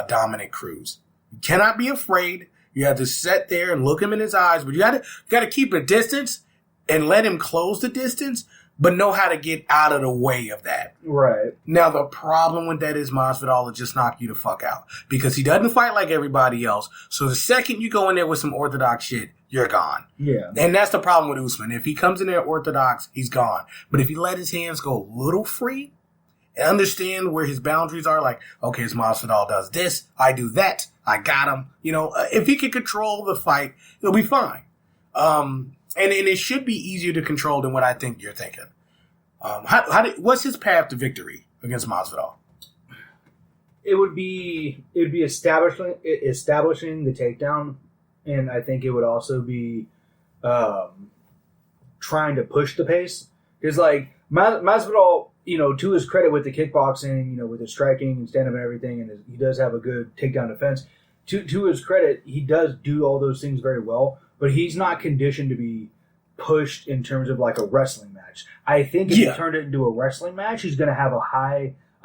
Dominic Cruz. You cannot be afraid. You have to sit there and look him in his eyes, but you got to keep a distance and let him close the distance, but know how to get out of the way of that. Right. Now, the problem with that is Masvidal will just knock you the fuck out because he doesn't fight like everybody else. So the second you go in there with some orthodox shit, you're gone. Yeah. And that's the problem with Usman. If he comes in there orthodox, he's gone. But if he let his hands go a little free and understand where his boundaries are, like, okay, as Masvidal does this, I do that, I got him. You know, if he can control the fight, he'll be fine. And it should be easier to control than what I think you're thinking. What's his path to victory against Masvidal? It would be establishing the takedown, and I think it would also be trying to push the pace. Because like Masvidal, you know, to his credit with the kickboxing, you know, with his striking and stand up and everything, and he does have a good takedown defense. To his credit, he does do all those things very well, but he's not conditioned to be pushed in terms of like a wrestling match. I think if he turned it into a wrestling match, he's going to have a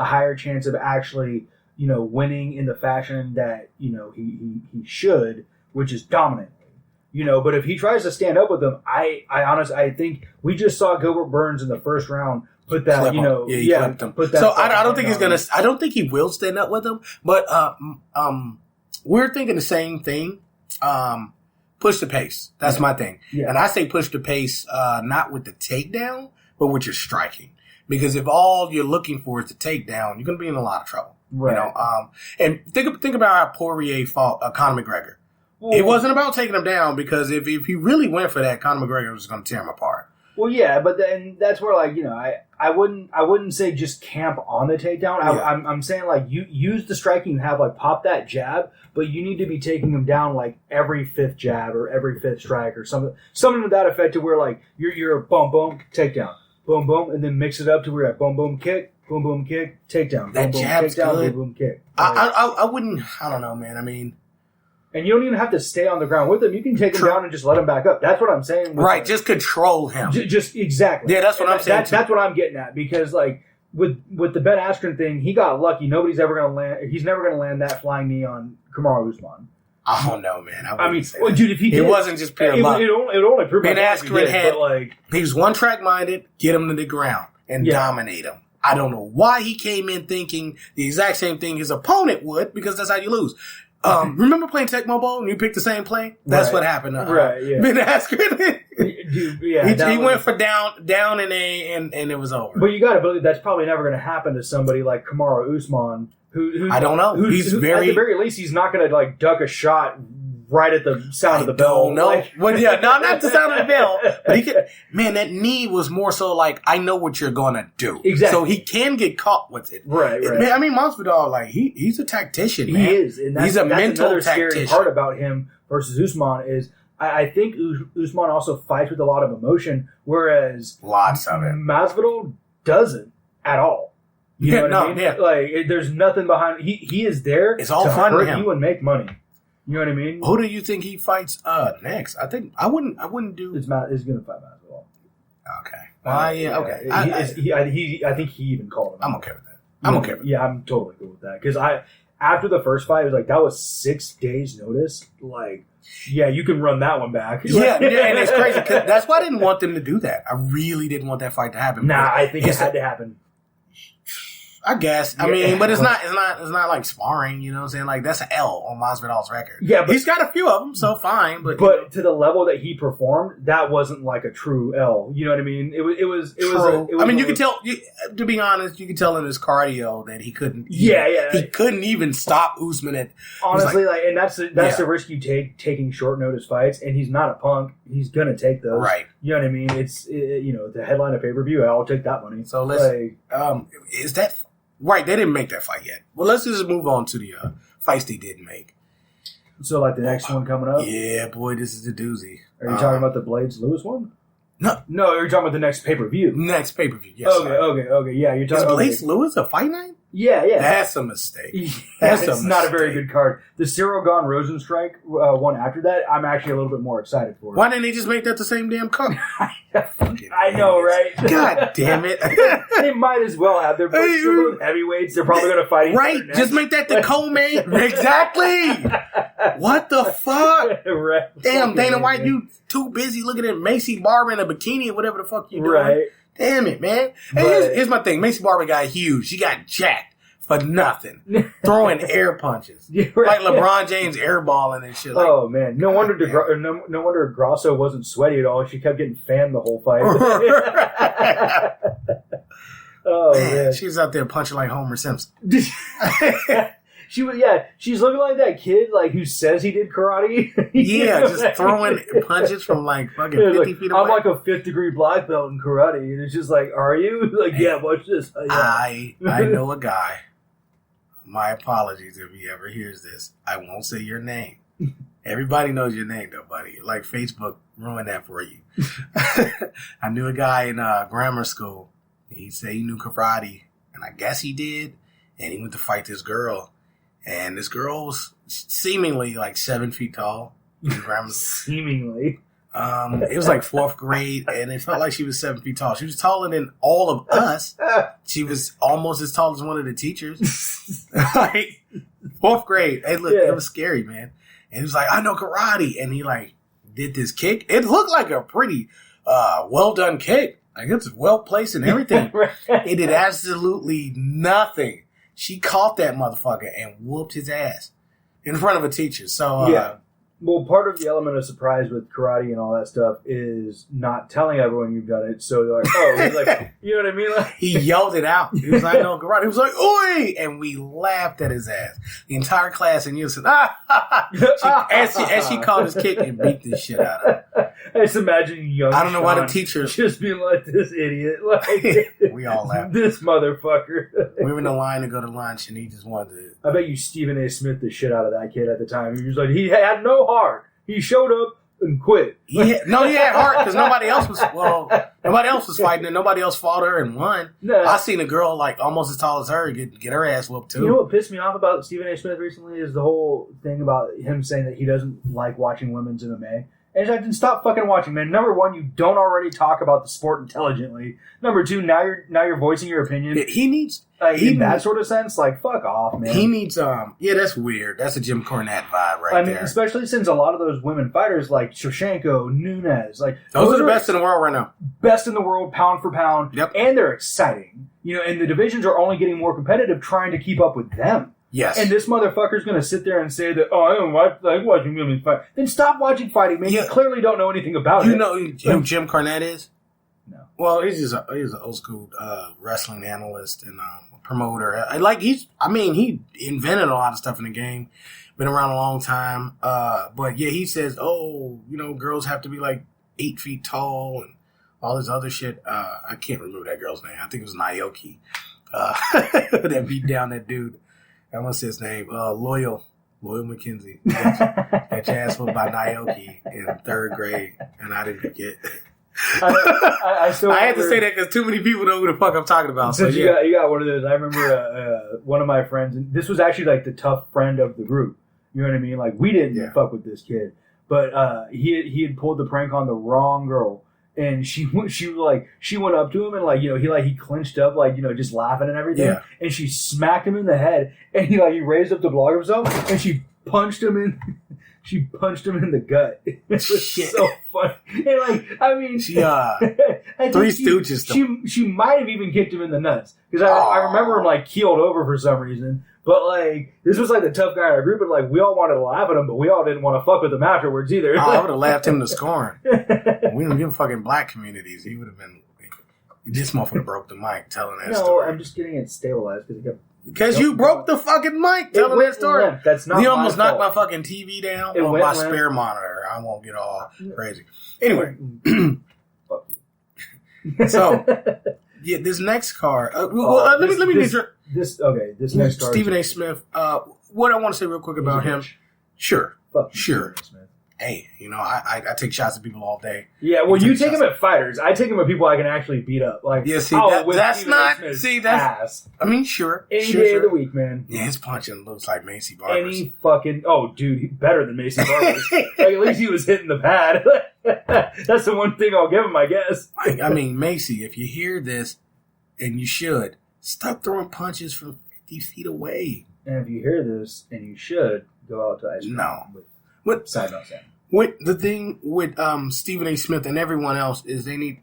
higher chance of actually, you know, winning in the fashion that, you know, he should, which is dominantly. You know, but if he tries to stand up with them, I think we just saw Gilbert Burns in the first round put that, Clip you him. know, He clipped him. put that. So I don't think he's gonna. I don't think he will stand up with him. But we're thinking the same thing. Push the pace. That's my thing. Yeah. And I say push the pace, not with the takedown, but with your striking. Because if all you're looking for is the takedown, you're gonna be in a lot of trouble. Right. You know. And think about how Poirier fought Conor McGregor. Well, It wasn't about taking him down because if he really went for that, Conor McGregor was going to tear him apart. Well, yeah, but then that's where, like, you know, I wouldn't say just camp on the takedown. I'm saying, like, you use the striking you have, like, pop that jab, but you need to be taking them down, like, every fifth jab or every fifth strike or something to that effect, to where, like, you're a boom boom takedown, boom boom, and then mix it up to where you're at boom boom kick, takedown, That boom boom jab's takedown, good. boom boom kick. I wouldn't. I don't know, man. I mean. And you don't even have to stay on the ground with him. You can take him down and just let him back up. That's what I'm saying. Right, just control him. Just exactly. Yeah, that's what I'm saying. That's what I'm getting at, because like with the Ben Askren thing, he got lucky. Nobody's ever going to land. He's never going to land that flying knee on Kamaru Usman. I don't know, man. I mean, well, dude, if he did, it wasn't just pure luck. It only proved Ben Askren had, but like, he was one track minded. Get him to the ground and dominate him. I don't know why he came in thinking the exact same thing his opponent would, because that's how you lose. Remember playing Tecmo Bowl and you picked the same play? That's what happened. Right, yeah. Ben Askren. Dude, yeah, he went for down and it was over. But you got to believe that's probably never going to happen to somebody like Kamaru Usman, who I don't know. He's at the very least, he's not going to like duck a shot right at the sound of the bell. No, like, well, yeah, no, not the sound of the bell. But he could, man, that knee was more so like, I know what you're gonna do. Exactly. So he can get caught with it. Right. Man, I mean, Masvidal, like he's a tactician, man. He is, and he's a mental another tactician. Scary part about him versus Usman is I think Usman also fights with a lot of emotion, whereas lots of it. Masvidal doesn't at all. You know what I mean? Yeah. Like there's nothing behind. He is there. It's all to fun hurt to him. you and make money. You know what I mean? Who do you think he fights next? I think I wouldn't do. It's going to fight Masvidal. Okay. Yeah. Okay. I think he even called him. I'm okay with that. I'm okay with that. Yeah, I'm totally good with that, because after the first fight, it was like that was 6 days notice. Like, yeah, you can run that one back. Yeah, and it's crazy. 'Cause that's why I didn't want them to do that. I really didn't want that fight to happen. Nah, I think it had to happen. I guess. I mean, but it's not like sparring, you know what I'm saying? Like, that's an L on Masvidal's record. Yeah, but he's got a few of them, so fine. But to the level that he performed, that wasn't like a true L. You know what I mean? It was. I mean, you can tell. To be honest, you can tell in his cardio that he couldn't. Yeah. He couldn't even stop Usman at. Honestly, and that's the risk you take taking short notice fights. And he's not a punk. He's gonna take those. Right. You know what I mean? It's the headline of pay-per-view. I'll take that money. So let's. Is that right? They didn't make that fight yet. Well, let's just move on to the fights they did make. So, like the next one coming up? Yeah, boy, this is a doozy. Are you talking about the Blades Lewis one? No, you're talking about the next pay-per-view. Next pay-per-view. Yes. Okay. Yeah, you're talking. Is Blades Lewis a fight night? Yeah. That's a mistake. It's not a very good card. The Cyril Gone Rosenstrike one after that, I'm actually a little bit more excited for. Why didn't they just make that the same damn card? I know, right? God damn it. They might as well have. They're both heavyweights. They're probably going to fight each other next. Just make that the co-main. Exactly. What the fuck? Right. Damn, Dana White, you too busy looking at Macy Barber in a bikini or whatever the fuck you doing. Right. Damn it, man. Hey, here's my thing. Macy Barber got huge. She got jacked for nothing. Throwing air punches. Like LeBron James airballing and shit. Like, oh, man. No wonder no wonder Grasso wasn't sweaty at all. She kept getting fanned the whole fight. Oh, man. She was out there punching like Homer Simpson. She's looking like that kid like who says he did karate. Just throwing punches from like fucking 50 feet away. I'm like a 5th degree black belt in karate, and it's just like, are you? Like, yeah, watch this. I know a guy. My apologies if he ever hears this. I won't say your name. Everybody knows your name though, buddy. Like Facebook ruined that for you. I knew a guy in grammar school. He said he knew karate, and I guess he did. And he went to fight this girl. And this girl was seemingly like 7 feet tall. Seemingly. It was like 4th grade, and it felt like she was 7 feet tall. She was taller than all of us. She was almost as tall as one of the teachers. Like, 4th grade. Hey, look, It was scary, man. And he was like, I know karate. And he like did this kick. It looked like a pretty well done kick. Like, it's well placed and everything. It did absolutely nothing. She caught that motherfucker and whooped his ass in front of a teacher. So, well, part of the element of surprise with karate and all that stuff is not telling everyone you've done it. So they're like, oh, he's like, you know what I mean? Like, he yelled it out. He was like, no, karate. He was like, oi! And we laughed at his ass. The entire class in unison, as she called his kick and beat the shit out of him. I just imagine young I don't know Sean why the teachers just being like, this idiot. Like, we all laughed. This motherfucker. We were in the line to go to lunch, and he just wanted to. I bet you Stephen A. Smith the shit out of that kid at the time. He was like, he had no heart. He showed up and quit. He had heart because nobody else was fighting, and nobody else fought her and won. No. I seen a girl like almost as tall as her get her ass whooped too. You know what pissed me off about Stephen A. Smith recently is the whole thing about him saying that he doesn't like watching women's MMA. And I didn't stop fucking watching, man. Number one, you don't already talk about the sport intelligently. Number two, now you're voicing your opinion. He needs in that sort of sense. Like, fuck off, man. He needs that's weird. That's a Jim Cornette vibe right there. Especially since a lot of those women fighters like Shevchenko, Nunes, like those are the best in the world right now. Best in the world, pound for pound. Yep. And they're exciting. You know, and the divisions are only getting more competitive trying to keep up with them. Yes. And this motherfucker's going to sit there and say that, I don't like watching women fight. Then stop watching fighting, man. Yeah. You clearly don't know anything about it. You know who Jim Cornette is? No. Well, he's an old school wrestling analyst and promoter. He invented a lot of stuff in the game. Been around a long time. But yeah, he says, girls have to be like 8 feet tall and all this other shit. I can't remember that girl's name. I think it was Naoki. That beat down that dude. I want to say his name. Loyal McKenzie. Got your ass whooped by Naoki in 3rd grade, and I didn't forget. I had to say that because too many people know who the fuck I'm talking about. Since you got one of those, I remember one of my friends, and this was actually like the tough friend of the group. You know what I mean? Like, we didn't fuck with this kid, but he had pulled the prank on the wrong girl. And she went up to him and he clinched up just laughing and everything. Yeah. And she smacked him in the head and he raised up to block himself and she punched him in the gut. It was so funny. And she Three Stooges. She might have even kicked him in the nuts because I remember him keeled over for some reason. But, this was, the tough guy in our group, and, we all wanted to laugh at him, but we all didn't want to fuck with him afterwards either. I would have laughed him to scorn. We don't give fucking black communities. He would have been, this motherfucker broke the mic telling that story. No, I'm just getting it stabilized. Because you broke the fucking mic telling that story. Limp. That's not You almost my knocked fault. my fucking TV down or my spare monitor. I won't get all crazy. Anyway. So, yeah, this next card. Let me This next card. Stephen A. Smith. What I want to say real quick about him. Sure. Fuck sure. hey, I take shots at people all day. Yeah, well, you take them at fighters. I take them at people I can actually beat up. Like, yeah, see, that's not. See, that's. Ass. I mean, sure. Any day of the week, man. Yeah, his punching looks like Macy Barber's. Any fucking. Oh, dude, he's better than Macy Barber's. Like, at least he was hitting the pad. That's the one thing I'll give him, I guess. I mean, Macy, if you hear this, and you should, stop throwing punches from 50 feet away. And if you hear this, and you should, go out to ice cream. No. With side by side. The thing with Stephen A. Smith and everyone else is they need.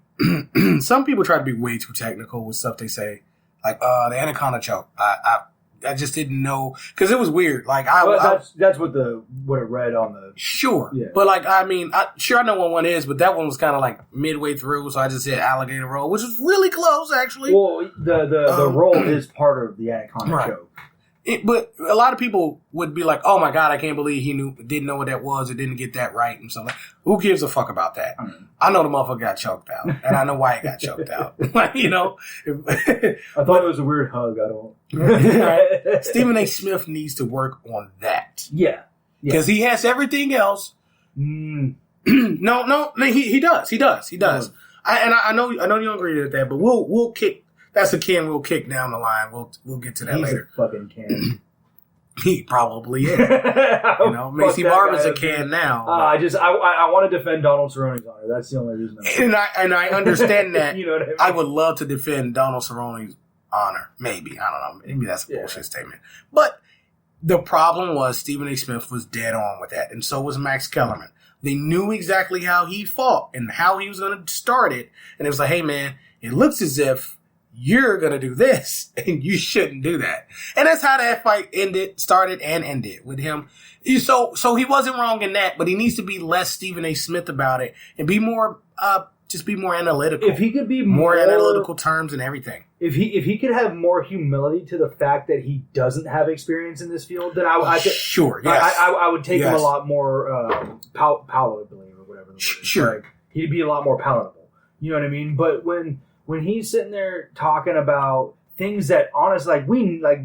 Some people try to be way too technical with stuff they say, like the anaconda choke. I just didn't know because it was weird. Like that's what it read on the sure, yeah. But like I know what one is, but that one was kind of like midway through, so I just said alligator roll, which was really close actually. Well, the roll is part of the anaconda choke. But a lot of people would be like, "Oh my god, I can't believe didn't know what that was, or didn't get that right," and so like, who gives a fuck about that? I know the motherfucker got choked out, and I know why he got choked out. Like, I thought it was a weird hug. I don't. Stephen A. Smith needs to work on that. Yeah, because he has everything else. No, he does. I know you don't agree with that, but we'll kick. That's a can we'll kick down the line. We'll get to that later. He's a fucking can. He probably is. Macy Barber's a can now. I want to defend Donald Cerrone's honor. That's the only reason. And I understand that. You know what I mean? I would love to defend Donald Cerrone's honor. Maybe. I don't know. Maybe that's a bullshit statement. But the problem was Stephen A. Smith was dead on with that. And so was Max Kellerman. They knew exactly how he fought and how he was going to start it. And it was like, hey, man, it looks as if you're going to do this, and you shouldn't do that. And that's how that fight started and ended with him. So he wasn't wrong in that, but he needs to be less Stephen A. Smith about it and be more, just be more analytical. If he could be more analytical terms and everything. If he could have more humility to the fact that he doesn't have experience in this field, then sure, yes. I would take him a lot more palatably or whatever the word is. Sure. Like, he'd be a lot more palatable. You know what I mean? But when he's sitting there talking about things that honestly,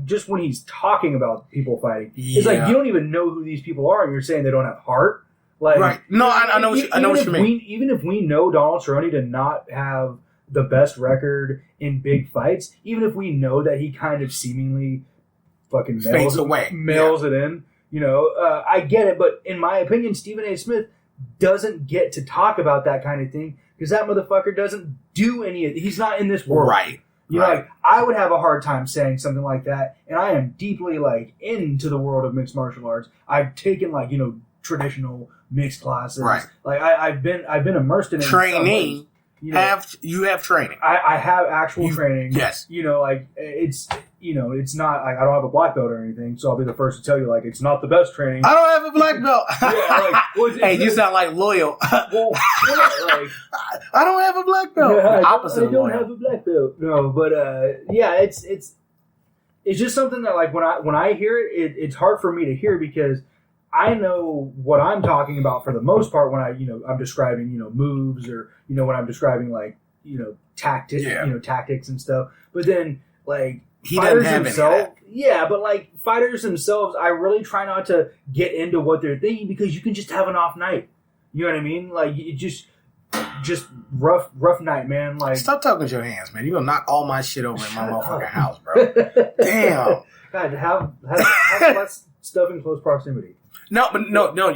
just when he's talking about people fighting, it's like you don't even know who these people are, and you're saying they don't have heart. Like, right? No, I know what you mean. Even if we know Donald Cerrone to not have the best record in big fights, even if we know that he kind of seemingly fucking mails it in, I get it. But in my opinion, Stephen A. Smith doesn't get to talk about that kind of thing. Because that motherfucker doesn't do any of it. He's not in this world. Right. Like, I would have a hard time saying something like that. And I am deeply, into the world of mixed martial arts. I've taken, traditional mixed classes. Right. Like, I've been immersed in it. Training. You have training. I have actual training. Yes. It's not, I don't have a black belt or anything, so I'll be the first to tell you, it's not the best training. I don't have a black belt. Hey, you sound like loyal. Well, I don't have a black belt. Yeah, I don't have a black belt. No, but it's just something that when I hear it, it's hard for me to hear because I know what I'm talking about for the most part when I'm describing moves or when I'm describing tactics and stuff. But then he doesn't have any of that. Yeah, but fighters themselves, I really try not to get into what they're thinking because you can just have an off night. You know what I mean? You just rough night, man. Stop talking with your hands, man. You're gonna knock all my shit over in my motherfucking house, bro. Damn. God, have less stuff in close proximity. No,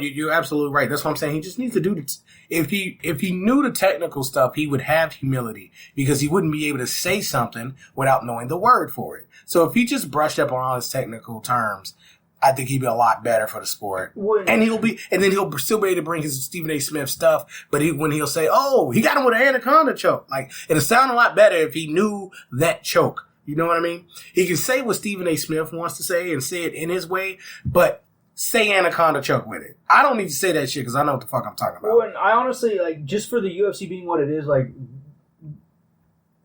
you're absolutely right. That's what I'm saying. He just needs to do it. If he knew the technical stuff, he would have humility because he wouldn't be able to say something without knowing the word for it. So if he just brushed up on all his technical terms, I think he'd be a lot better for the sport. And then he'll still be able to bring his Stephen A. Smith stuff. But when he'll say, "Oh, he got him with an anaconda choke," it'll sound a lot better if he knew that choke. You know what I mean? He can say what Stephen A. Smith wants to say and say it in his way, but say anaconda choke with it. I don't need to say that shit because I know what the fuck I'm talking about. Well, and I honestly, just for the UFC being what it is,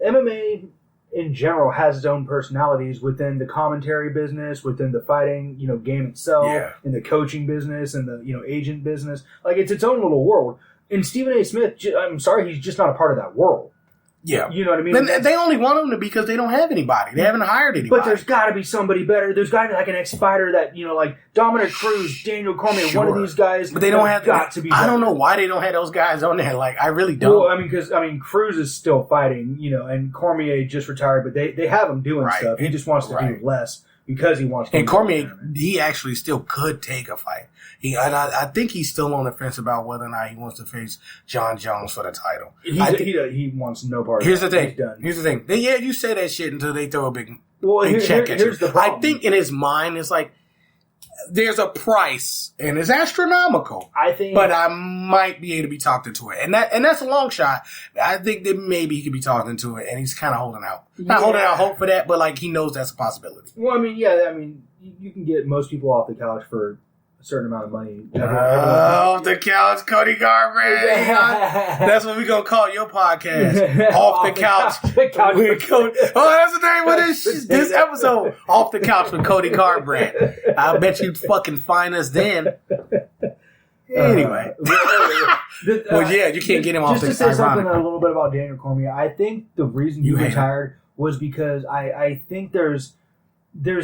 MMA in general has its own personalities within the commentary business, within the fighting, game itself, in the coaching business, and the, agent business. It's its own little world. And Stephen A. Smith, I'm sorry, he's just not a part of that world. Yeah. You know what I mean? But they only want him to because they don't have anybody. They haven't hired anybody. But there's got to be somebody better. There's got to be like an ex-fighter that, like Dominic Cruz, Daniel Cormier, one of these guys. But they don't have got to be better. I don't know why they don't have those guys on there. Like, I really don't. Well, because Cruz is still fighting, and Cormier just retired, but they have him doing stuff. He just wants to do less because he wants to. And Cormier, he actually still could take a fight. I think he's still on the fence about whether or not he wants to face John Jones for the title. He wants no part of it. Here's the thing. You say that shit until they throw a big check at you. The problem. I think in his mind, it's like, there's a price, and it's astronomical. But I might be able to be talked into it. And that's a long shot. I think that maybe he could be talked into it, and he's kind of holding out. Not holding out hope for that, but like he knows that's a possibility. Well, you can get most people off the couch for a certain amount of money. Off the couch, Cody Garbrandt. That's what we're going to call your podcast. Off the couch. With Cody. That's the name of this episode. Off the couch with Cody Garbrandt. I bet you'd fucking find us then. Anyway. You can't get him off the couch. Just to say something a little bit about Daniel Cormier, I think the reason he retired was because I think there's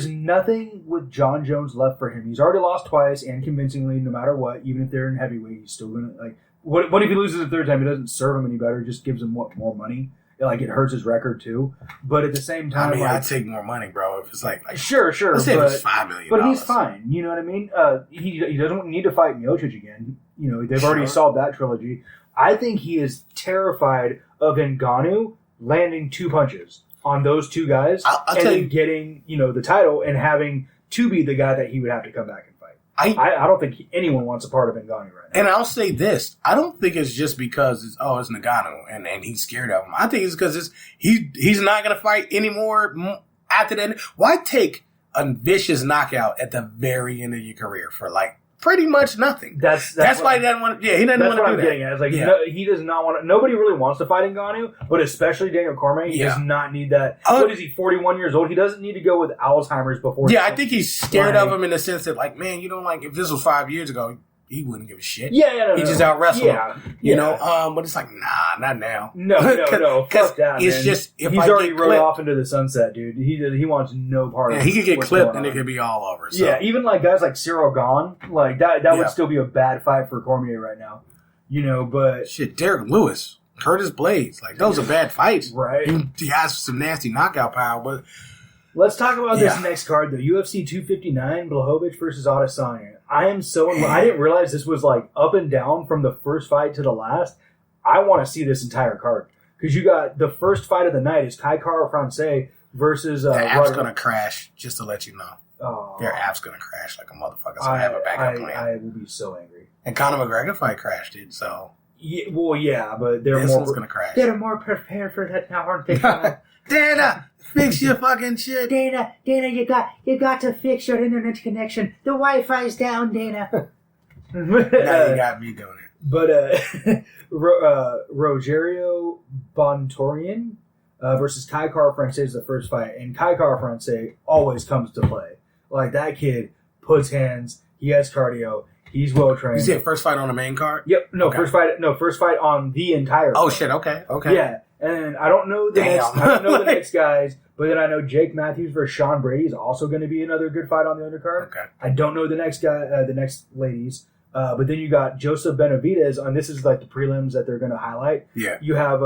nothing with John Jones left for him. He's already lost twice and convincingly, no matter what. Even if they're in heavyweight, he's still going to, what if he loses the third time? It doesn't serve him any better. It just gives him more money. It hurts his record too. But at the same time, I'd take more money, bro. If it's like sure. Let's say it's $5 million. But he's fine. You know what I mean? He doesn't need to fight Miocic again. They've already solved that trilogy. I think he is terrified of Ngannou landing 2 punches on those 2 guys and getting, the title and having to be the guy that he would have to come back and fight. I don't think anyone wants a part of Ngannou right now. And I'll say this. I don't think it's just because it's Ngannou and he's scared of him. I think it's because he's not going to fight anymore after that. Why take a vicious knockout at the very end of your career for pretty much nothing? That's why he doesn't want to. Yeah, he doesn't want to do that. Getting at. It's he does not want to. Nobody really wants to fight Ngannou, but especially Daniel Cormier. He does not need that. What is he? 41 years old. He doesn't need to go with Alzheimer's before. Yeah, I think he's scared of him in the sense that, if this was 5 years ago, he wouldn't give a shit. Yeah, he just out wrestled him. You know, but it's like, nah, not now. No, fuck that, it's man. just he's already rode off into the sunset, dude. He wants no part of it. He could get clipped and it could be all over. So. Yeah, even guys like Cyril Gahn, that would still be a bad fight for Cormier right now. But shit, Derek Lewis, Curtis Blades, those are bad fights. Right. He has some nasty knockout power, but. Let's talk about this next card, though. UFC 259, Blachowicz versus Adesanya. I didn't realize this was up and down from the first fight to the last. I want to see this entire card. Because you got the first fight of the night is Kai Kara France versus... Their app's going to crash, just to let you know. Oh. Their app's going to crash like a motherfucker, so I have a backup plan. I will be so angry. And Conor McGregor fight crashed it, so... Yeah, but they're this more... one's going to crash. They're more prepared for that now, aren't they? Dana! Fix your fucking shit. Dana, you got to fix your internet connection. The Wi-Fi's down, Dana. Now you got me doing it. But Rogerio Bontorian versus Kai Kara France is the first fight, and Kai Kara France always comes to play. That kid puts hands. He has cardio. He's well trained. You said first fight on the main card? Yep. No, okay. First fight on the entire. Oh card. Shit. Okay. Yeah. And I don't know the next guys, but then I know Jake Matthews versus Sean Brady is also going to be another good fight on the undercard. Okay. I don't know the next guy, the next ladies, but then you got Joseph Benavidez, and this is the prelims that they're going to highlight. Yeah. You have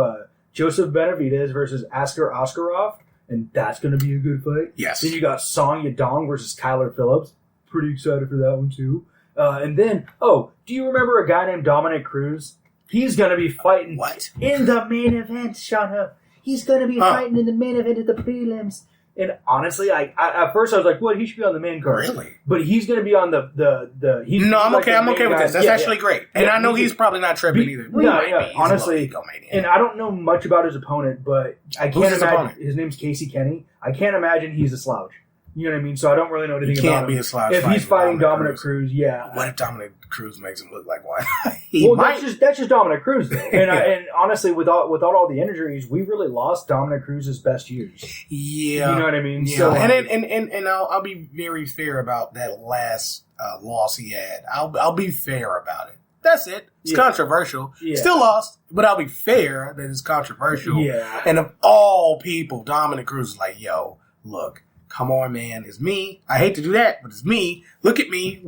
Joseph Benavidez versus Askar Askarov, and that's going to be a good fight. Yes. Then you got Song Yadong versus Kyler Phillips. Pretty excited for that one too. And then, do you remember a guy named Dominic Cruz? He's going to be fighting in the main event, Shauna. He's going to be fighting in the main event of the prelims. And honestly, at first I was like, "What? He should be on the main card." Really? But he's going to be on the. He's I'm okay. I'm okay with this. That's actually great. And I know he's probably not tripping either. Honestly, and I don't know much about his opponent, but I can't imagine. His name's Casey Kenny. I can't imagine he's a slouch. You know what I mean? So I don't really know anything about him. He can't be a slouch. If he's fighting Dominic Cruz, yeah. What if Dominic Cruz makes him look like one? That's just Dominic Cruz, though. And honestly, without all the injuries, we really lost Dominic Cruz's best years. Yeah, you know what I mean. Yeah. So, and I'll be very fair about that last loss he had. I'll be fair about it. That's it. It's controversial. Yeah. Still lost, but I'll be fair that it's controversial. Yeah. And of all people, Dominic Cruz is like, yo, look, come on, man. It's me. I hate to do that, but it's me. Look at me.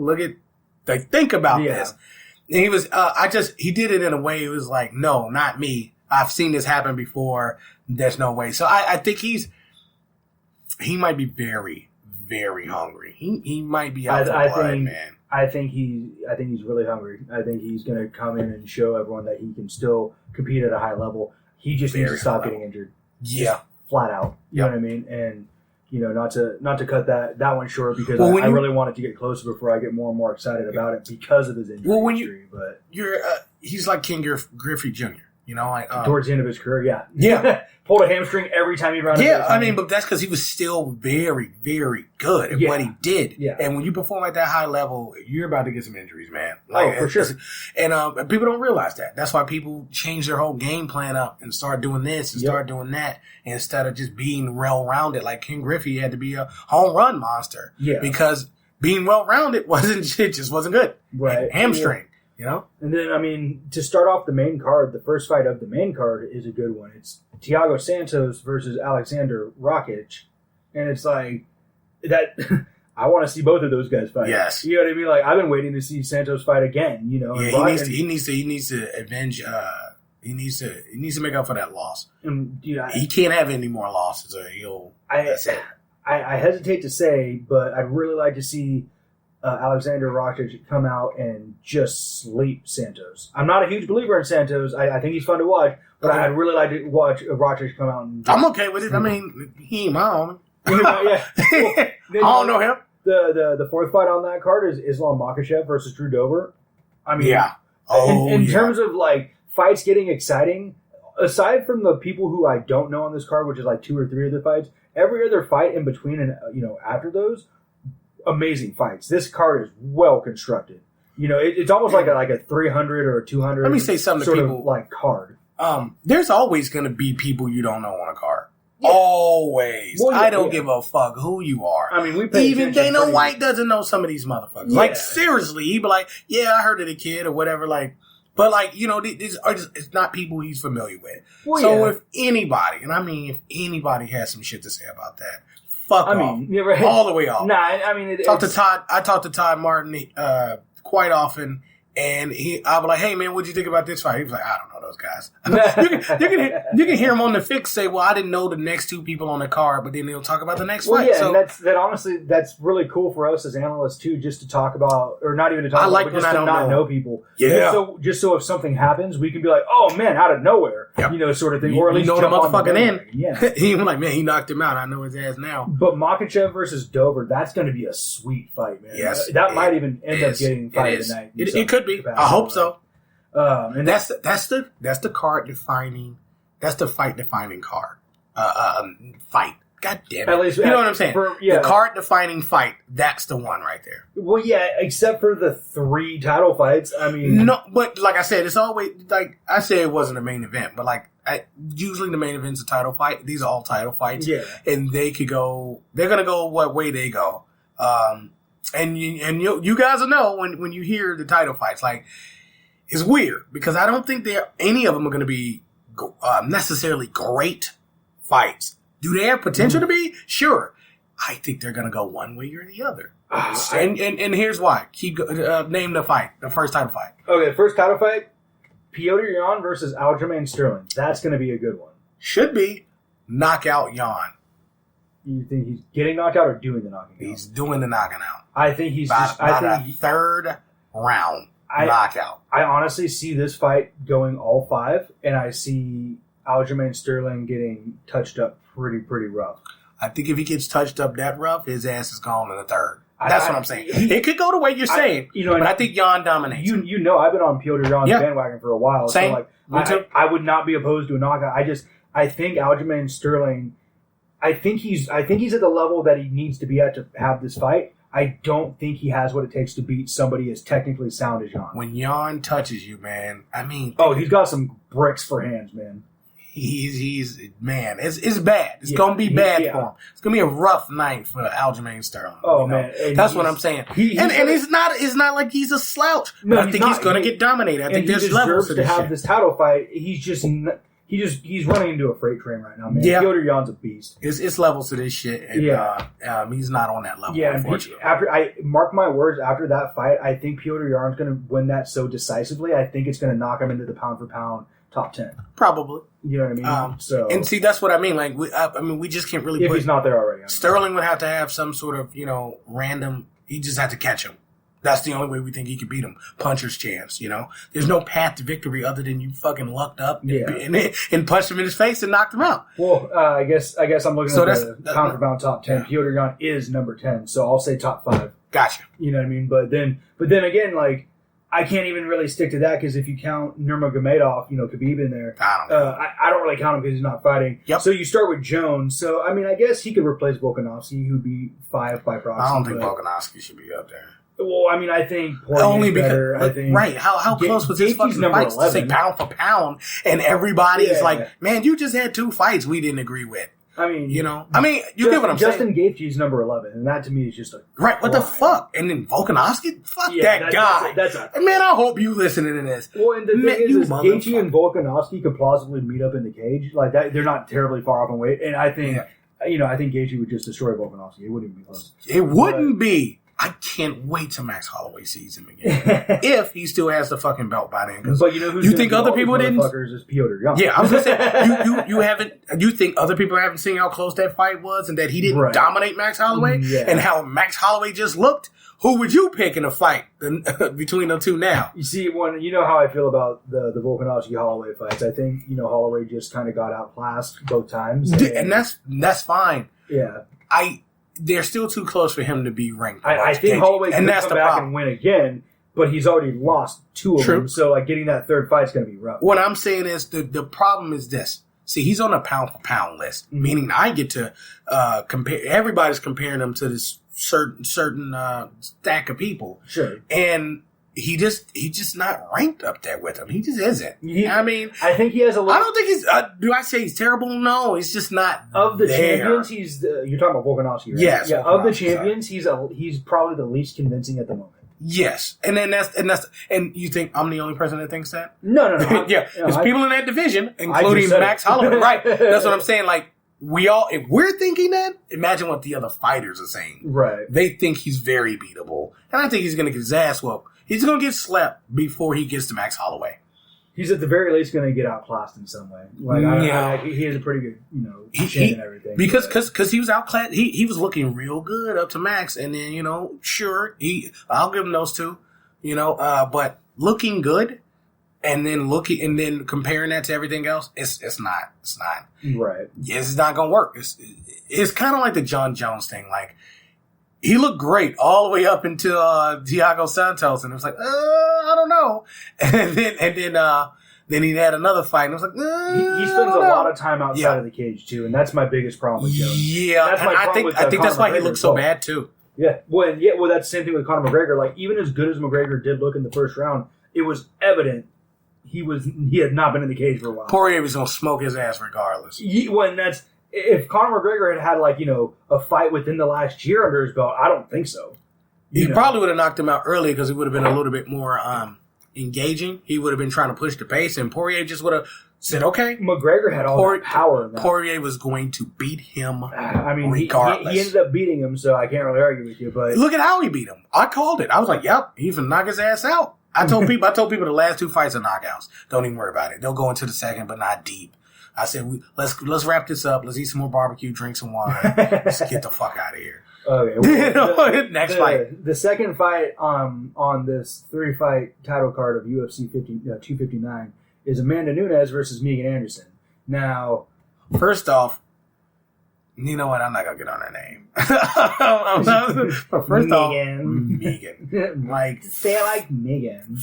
Think about this. And he was, he did it in a way it was like, no, not me. I've seen this happen before. There's no way. So I think he might be very, very hungry. He might be out for blood, man. I think he's really hungry. I think he's going to come in and show everyone that he can still compete at a high level. He just needs to stop getting injured. Yeah. Just flat out. You know what I mean? And not to cut that one short because I really want it to get closer before I get more and more excited about it because of his injury history. But he's like King Griffey Jr. Towards the end of his career, yeah. Pulled a hamstring every time he ran. Yeah, I mean, but that's because he was still very, very good at what he did. Yeah. And when you perform at that high level, you're about to get some injuries, man. For sure. And people don't realize that. That's why people change their whole game plan up and start doing this and start doing that instead of just being well-rounded. Like King Griffey had to be a home run monster. Yeah. Because being well-rounded just wasn't good. Right. Hamstring. And then, I mean, to start off the main card, the first fight of the main card is a good one. It's Thiago Santos versus Alexander Rakic. And it's like, that I want to see both of those guys fight. Yes. You know what I mean? Like, I've been waiting to see Santos fight again, Yeah, he needs to avenge, he needs to make up for that loss. And, he can't have any more losses or I hesitate to say, but I'd really like to see Alexander Rakic come out and just sleep Santos. I'm not a huge believer in Santos. I think he's fun to watch, but I'd really like to watch Rakic come out and I'm okay with it. I mean, he ain't my homie. Yeah. I don't know him. The fourth fight on that card is Islam Makhachev versus Drew Dober. I mean, in terms of like fights getting exciting, aside from the people who I don't know on this card, which is like 2 or 3 of the fights, every other fight in between and after those, amazing fights. This card is well constructed. It's almost like a 300 or a 200. Let me say something to people. Like card. There's always going to be people you don't know on a card. Yeah. Always. Well, I don't give a fuck who you are. I mean, we pay even Dana White doesn't know some of these motherfuckers. Yeah. Like seriously, he'd be like, "Yeah, I heard of the kid or whatever." Like, but like these are it's not people he's familiar with. Well, so if anybody, and I mean if anybody has some shit to say about that. Fuck off. Right. All the way off. Nah, I mean, I talk to Todd Martin quite often, and I'll be like, "Hey man, what'd you think about this fight?" He was like, "I don't know those guys." you can hear him on the fix say, "Well, I didn't know the next 2 people on the card," but then he'll talk about the next fight. Yeah, so, and honestly, that's really cool for us as analysts too, just to talk about, or not even to talk about, but just to not know people. Yeah. Just so if something happens, we can be like, "Oh man, out of nowhere," sort of thing, or at least know the motherfucking in. Yeah, he was like, "Man, he knocked him out. I know his ass now." But Makhachev versus Dober, that's going to be a sweet fight, man. Yes, that might even end up getting fight of the night. It could be. I hope so. And that's the card defining. That's the fight defining card. Fight. God damn it. At least, you know what I'm saying? The card defining fight. That's the one right there. Well, yeah, except for the 3 title fights. I mean, no, but like I said, it's always like I said, it wasn't a main event, but like usually the main event's a title fight. These are all title fights, and they could go. They're gonna go what way they go. And you guys will know when you hear the title fights. Like, it's weird because I don't think any of them are going to be necessarily great fights. Do they have potential to be? Sure. I think they're going to go one way or the other. And here's why. Name the fight, the first title fight. Okay, first title fight, Petr Yan versus Aljamain Sterling. That's going to be a good one. Should be knockout Yan. You think he's getting knocked out or doing the knocking out? He's doing the knocking out. I think he's about a third round knockout. I honestly see this fight going all 5, and I see Aljamain Sterling getting touched up pretty rough. I think if he gets touched up that rough, his ass is gone in the third. That's what I'm saying. It could go the way you're saying, but I think Yan dominates. You know, I've been on Petr Yan's bandwagon for a while. Same. So I would not be opposed to a knockout. I think Aljamain Sterling. I think he's at the level that he needs to be at to have this fight. I don't think he has what it takes to beat somebody as technically sound as Yan. When Yan touches you, man, I mean... Oh, he's got some bricks for hands, man. he's man, it's bad. It's gonna be bad for him. It's gonna be a rough night for Aljamain Sterling. Oh man, that's what I'm saying. And it's not like he's a slouch. No, but I think he's gonna get dominated. I think there's levels to this this have shit. this title fight. He's running into a freight train right now, man. Yeah. Piotr Jan's a beast. It's levels to this shit. And, he's not on that level. Yeah, unfortunately. after I mark my words, after that fight, I think Piotr Jan's going to win that so decisively. I think it's going to knock him into the pound for pound top 10. Probably. You know what I mean? And see, that's what I mean. Like, we just can't really. If he's not there already, Sterling would have to have some sort of random. He just had to catch him. That's the only way we think he could beat him. Puncher's chance, There's no path to victory other than you fucking lucked up and punched him in his face and knocked him out. Well, I guess I'm looking at the pound for pound top 10. Yeah. Piotr Jan is number 10, so I'll say top 5. Gotcha. You know what I mean? But then again, like, I can't even really stick to that because if you count Nurmagomedov, Khabib in there, I don't really count him because he's not fighting. Yep. So you start with Jones. So, I mean, I guess he could replace Volkanovski, who'd be 5 by proxy. I don't think Volkanovski should be up there. Well, I mean, I think only because better. I think right. How close was his fucking fights to say pound for pound, and everybody is like, man, you just had 2 fights we didn't agree with. I mean, you get what I'm saying. Justin saying. Gaethje's number 11, and that to me is just a right. What the fuck? And then Volkanovski, that guy. Man, I hope you listening to this. Well, and the thing is Gaethje and Volkanovski could plausibly meet up in the cage. Like that, they're not terribly far off in weight, and I think I think Gaethje would just destroy Volkanovski. It wouldn't even be close. It wouldn't be. I can't wait till Max Holloway sees him again. If he still has the fucking belt by then. But you know who's you think other people didn't? Is Piotr Jan. Yeah, I was gonna say you haven't. You think other people haven't seen how close that fight was and that he didn't dominate Max Holloway and how Max Holloway just looked? Who would you pick in a fight between the two now? You see, you know how I feel about the Volkanovski Holloway fights. I think Holloway just kind of got outclassed both times, and that's fine. Yeah, they're still too close for him to be ranked. I think Holloway can come back and win again, but he's already lost 2 of them. So getting that third fight's going to be rough. What I'm saying is the problem is this. See, he's on a pound for pound list, meaning I get to compare. Everybody's comparing him to this certain stack of people. Sure. And he's just not ranked up there with him. He just isn't. I think he has a little... I don't think he's... do I say he's terrible? No, he's just not Of the there. champions, you're talking about Volkanovski, right? Yes. Yeah, of the champions, he's probably the least convincing at the moment. Yes. And you think I'm the only person that thinks that? No. Yeah. There's people in that division, including Max Holloway. Right. That's what I'm saying. Like, if we're thinking that, imagine what the other fighters are saying. Right. They think he's very beatable. And I think he's going to get his ass whooped. He's going to get slept before he gets to Max Holloway. He's at the very least going to get outclassed in some way. Like, he has a pretty good, chin and everything. Because he was outclassed. He was looking real good up to Max. And then, I'll give him those 2, but looking good and then comparing that to everything else, it's not. Right. It's not going to work. It's kind of like the John Jones thing. Like, he looked great all the way up until Thiago Santos, and it was like, I don't know. And then he had another fight, and it was like, he spends a lot of time outside of the cage too, and that's my biggest problem with Jones. Yeah, I think that's why he looked so bad too. Yeah, well, that's the same thing with Conor McGregor. Like, even as good as McGregor did look in the first round, it was evident he had not been in the cage for a while. Poirier was gonna smoke his ass regardless. If Conor McGregor had a fight within the last year under his belt, I don't think so. He probably would have knocked him out early because it would have been a little bit more engaging. He would have been trying to push the pace, and Poirier just would have said, "Okay." McGregor had all that power in that. Poirier was going to beat him. I mean, regardless. He ended up beating him, so I can't really argue with you. But look at how he beat him. I called it. I was like, "Yep, he's gonna knock his ass out." I told people the last 2 fights are knockouts. Don't even worry about it. They'll go into the second, but not deep. I said, let's wrap this up. Let's eat some more barbecue, drink some wine. Let's get the fuck out of here. Okay. Well, next fight. The second fight on this 3-fight title card of UFC 259 is Amanda Nunes versus Megan Anderson. Now, first off, you know what? I'm not gonna get on her name. First off, Megan. Like, say it like Megan.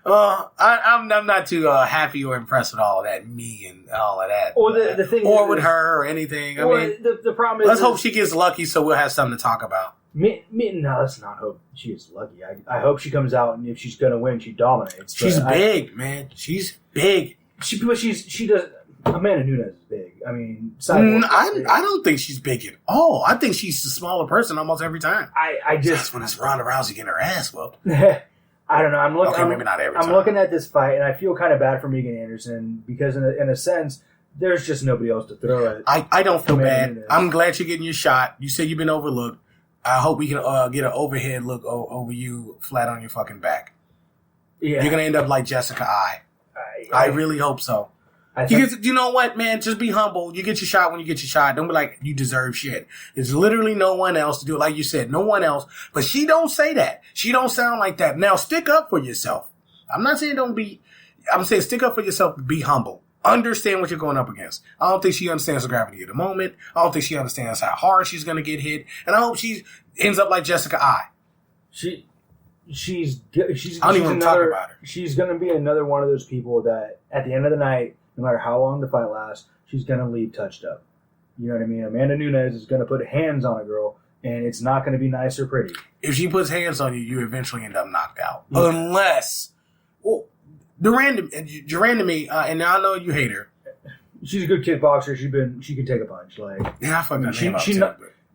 I'm not too happy or impressed with all of that, me and all of that. Or the thing or with her or anything. I mean, the problem is... Let's hope she gets lucky so we'll have something to talk about. No, let's not hope she is lucky. I hope she comes out, and if she's going to win, she dominates. She's big, man. She's big. She does. Amanda Nunes is big. I mean, I don't think she's big at all. I think she's the smaller person almost every time. I just That's when it's Ronda Rousey getting her ass whooped. I don't know. Maybe not every time. I'm looking at this fight, and I feel kind of bad for Megan Anderson because, in a sense, there's just nobody else to throw at. I don't feel bad. Nunes. I'm glad you're getting your shot. You say you've been overlooked. I hope we can get an overhead look over you flat on your fucking back. Yeah. You're going to end up like Jessica I. I really hope so. You know what, man? Just be humble. You get your shot when you get your shot. Don't be like, you deserve shit. There's literally no one else to do it. Like you said, no one else. But she don't say that. She don't sound like that. Now, stick up for yourself. I'm not saying I'm saying stick up for yourself. Be humble. Understand what you're going up against. I don't think she understands the gravity of the moment. I don't think she understands how hard she's going to get hit. And I hope she ends up like Jessica I. She's I don't even want to talk about her. She's going to be another one of those people that at the end of the night, no matter how long the fight lasts, she's going to leave touched up. You know what I mean? Amanda Nunes is going to put hands on a girl, and it's not going to be nice or pretty. If she puts hands on you, you eventually end up knocked out. Yeah. Unless, Durand to me, and I know you hate her. She's a good kickboxer. She can take a punch. Like, yeah, I fucked her name up too.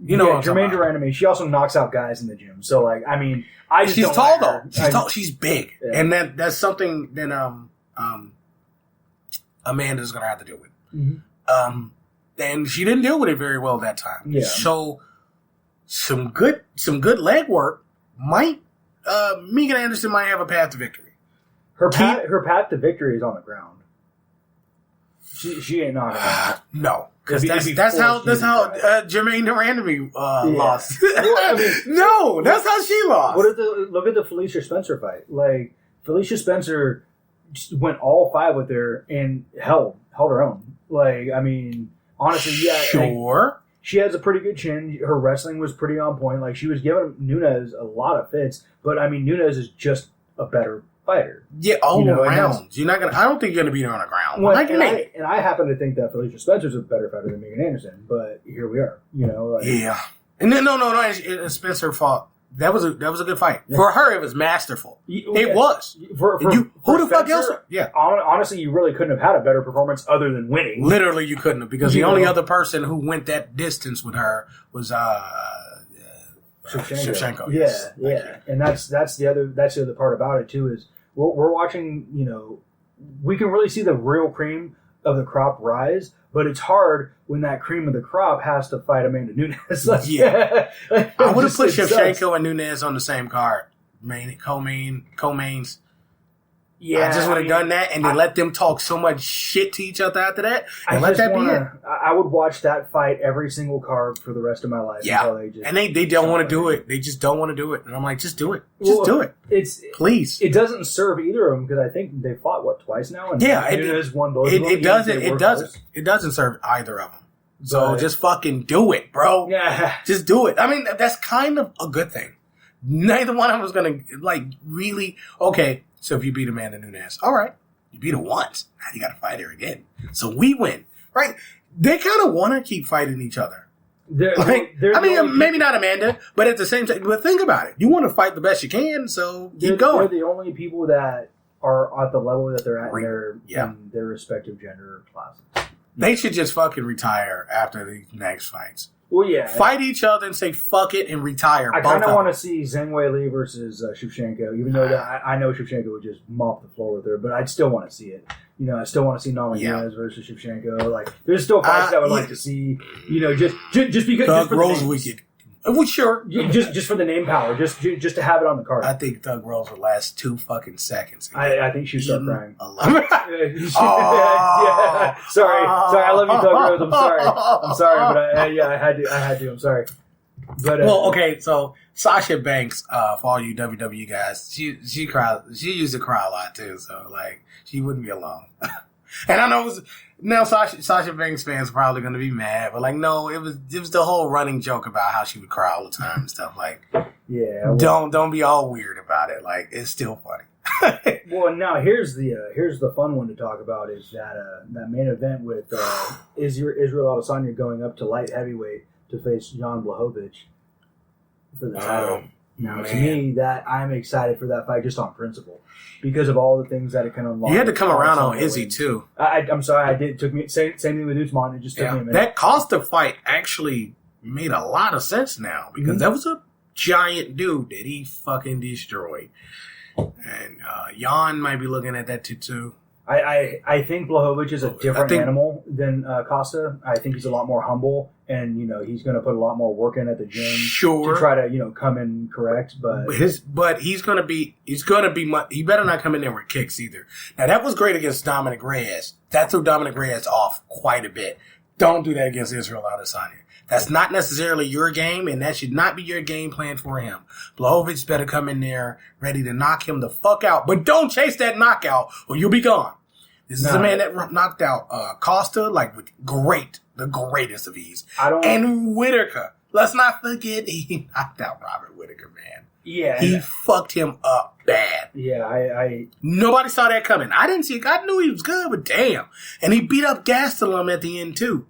Jermaine Durand to me. She also knocks out guys in the gym. So like, I mean, she's tall though. She's tall. She's big, yeah. And that's something that Amanda's gonna have to deal with. Mm-hmm. And she didn't deal with it very well that time. Yeah. So some good leg work might Megan Anderson might have a path to victory. Her path to victory is on the ground. She ain't knocking out. No, because that's how Jermaine Durand lost. Well, no, that's how she lost. Look at the Felicia Spencer fight. Like Felicia Spencer just went all 5 with her and held her own. Like, I mean, honestly, yeah. Sure. Like, she has a pretty good chin. Her wrestling was pretty on point. Like, she was giving Nunes a lot of fits. But, I mean, Nunes is just a better fighter. Yeah, all around. You're not gonna. I don't think you're gonna beat her on the ground. Well, and I happen to think that Felicia Spencer's a better fighter than Megan Anderson. But here we are. You know. Like, yeah. And then no. Spencer fought. That was a good fight. Yeah. For her, it was masterful. It was. For who the fuck else? Yeah. Honestly, you really couldn't have had a better performance other than winning. Literally, you couldn't have, because the only other person who went that distance with her was Shevchenko. Yeah. And that's the other part about it too, is we're watching. You know, we can really see the real cream of the crop rise. But it's hard when that cream of the crop has to fight Amanda Nunes. Like, yeah. I would have put Shevchenko and Nunes on the same card. Co-mains. Yeah. I just would have done that and then let them talk so much shit to each other after that. And let that be it. I would watch that fight every single card for the rest of my life. Yeah. And they don't want to do it. They just don't want to do it. And I'm like, just do it. Do it. Please. It doesn't serve either of them, because I think they fought, twice now? And Nunes won both of them. It doesn't serve either of them. So just fucking do it, bro. Yeah. Just do it. I mean, that's kind of a good thing. Neither one of them was going to, really... Okay, so if you beat Amanda Nunes, all right. You beat her once. Now you got to fight her again. So we win, right? They kind of want to keep fighting each other. Maybe not Amanda, but at the same time, but think about it. You want to fight the best you can, so keep going. They're the only people that are at the level that they're at in their respective gender classes. They should just fucking retire after these next fights. Well, yeah. Fight each other and say fuck it and retire. I kind of want to see Zhang Weili versus Shevchenko, even though I know Shevchenko would just mop the floor with her, but I'd still want to see it. You know, I still want to see Nunes versus Shevchenko. Like, there's still fights that I would like to see. You know, just because. Thug Rose wicked. Well, sure. Just for the name power, just to have it on the card. I think Thug Rose will last 2 fucking seconds. I think she'd start crying. Yeah. Sorry, I love you, Thug Rose. I'm sorry, but I had to. I'm sorry. But okay. So Sasha Banks, for all you WWE guys, she cries. She used to cry a lot too. So she wouldn't be alone. And I know now Sasha Banks fans are probably going to be mad, but no, it was the whole running joke about how she would cry all the time and stuff. Yeah, don't be all weird about it. It's still funny. Well, now here's the fun one to talk about, is that main event with Israel Adesanya going up to light heavyweight to face Jan Blachowicz. for the title. Now, to man. me, that I'm excited for that fight just on principle because of all the things that it can unlock. You had to come around on Adesanya Izzy wins. too. I'm sorry, I did. It took me same thing with Usman. It just took me a minute. That Costa fight actually made a lot of sense now because that was a giant dude that he fucking destroyed. And Jan might be looking at that too. I think Blachowicz is a different animal than Costa. I think he's a lot more humble, and he's going to put a lot more work in at the gym to try to come in correct. But he's going to be he better not come in there with kicks either. Now that was great against Dominic Reyes. That threw Dominic Reyes off quite a bit. Don't do that against Israel Adesanya. That's not necessarily your game, and that should not be your game plan for him. Blachowicz better come in there ready to knock him the fuck out. But don't chase that knockout, or you'll be gone. This is a man that knocked out Costa, with the greatest of ease. And Whitaker. Let's not forget he knocked out Robert Whitaker, man. Yeah. He fucked him up bad. Yeah, Nobody saw that coming. I didn't see it. I knew he was good, but damn. And he beat up Gastelum at the end, too.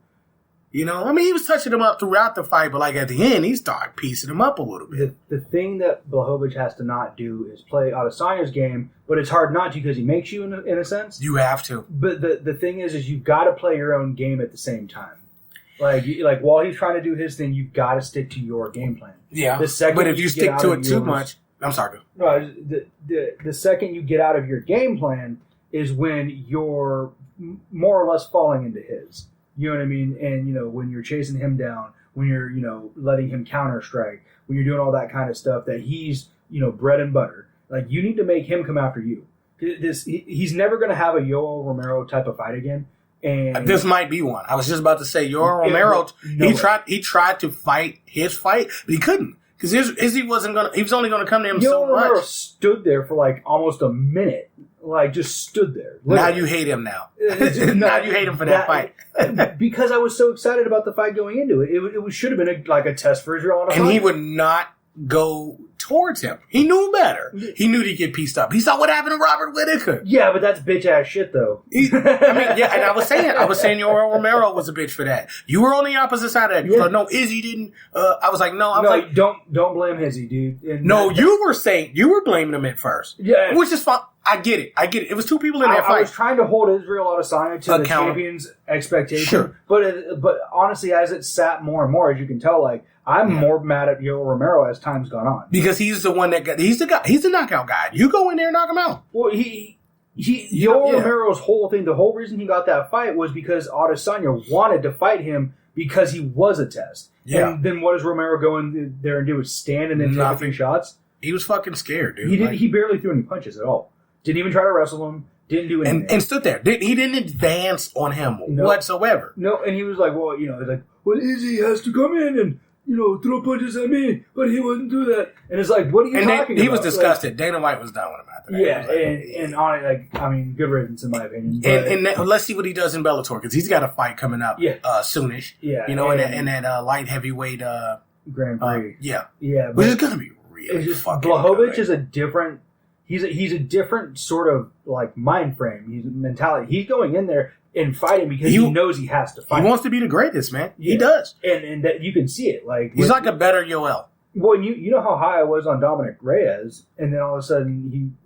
He was touching him up throughout the fight, but at the end, he started piecing him up a little bit. The thing that Blachowicz has to not do is play Adesanya's game, but it's hard not to because he makes you in a sense. You have to. But the thing is you've got to play your own game at the same time. Like while he's trying to do his thing, you've got to stick to your game plan. Yeah. But if you stick to it too much, I'm sorry. No, the second you get out of your game plan is when you're more or less falling into his. You know what I mean? And, when you're chasing him down, when you're, letting him counter strike, when you're doing all that kind of stuff that he's, bread and butter, you need to make him come after you. He's never going to have a Yoel Romero type of fight again. And this might be one. I was just about to say, Yoel Romero, he tried to fight his fight, but he couldn't. Because Izzy he was only going to come to him so much. Romero stood there for almost a minute. Just stood there. Literally. Now you hate him now. Now you hate him for that fight. Because I was so excited about the fight going into it. It should have been a test for Israel. And he would not go towards him. He knew better. He knew to get pieced up. He saw what happened to Robert Whitaker. Yeah, but that's bitch ass shit though. And I was saying Yoel Romero was a bitch for that. You were on the opposite side of that. You were like, no, Izzy didn't. I was like, no. Don't blame Izzy, dude. And you were blaming him at first. Yeah, which is fine. I get it. It was two people in that fight. I was trying to hold Israel Adesanya to the champion's expectation. Sure. But honestly, as it sat more and more, as you can tell, I'm more mad at Yoel Romero as time's gone on. Because he's the one he's the guy. He's the knockout guy. You go in there and knock him out. Well, Yoel Romero's whole thing, the whole reason he got that fight was because Adesanya wanted to fight him because he was a test. Yeah. And then what does Romero go in there and do? Is stand and then take a few shots? He was fucking scared, dude. He barely threw any punches at all. Didn't even try to wrestle him. Didn't do anything. And stood there. He didn't advance on him whatsoever. No, and he was like, Izzy has to come in and, throw punches at me, but he wouldn't do that. And it's like, what are you talking about? He was disgusted. Dana White was done with him after that. Yeah, good riddance in my opinion. And let's see what he does in Bellator, because he's got a fight coming up soonish. Yeah. In that light heavyweight Grand Prix. Yeah. Which is going to be really fucking Blachowicz is a different... He's a different sort of mind frame. He's mentality. He's going in there and fighting because he knows he has to fight. He wants to be the greatest, man. Yeah. He does, and that you can see it. He's like a better Yoel. Well, you know how high I was on Dominic Reyes, and then all of a sudden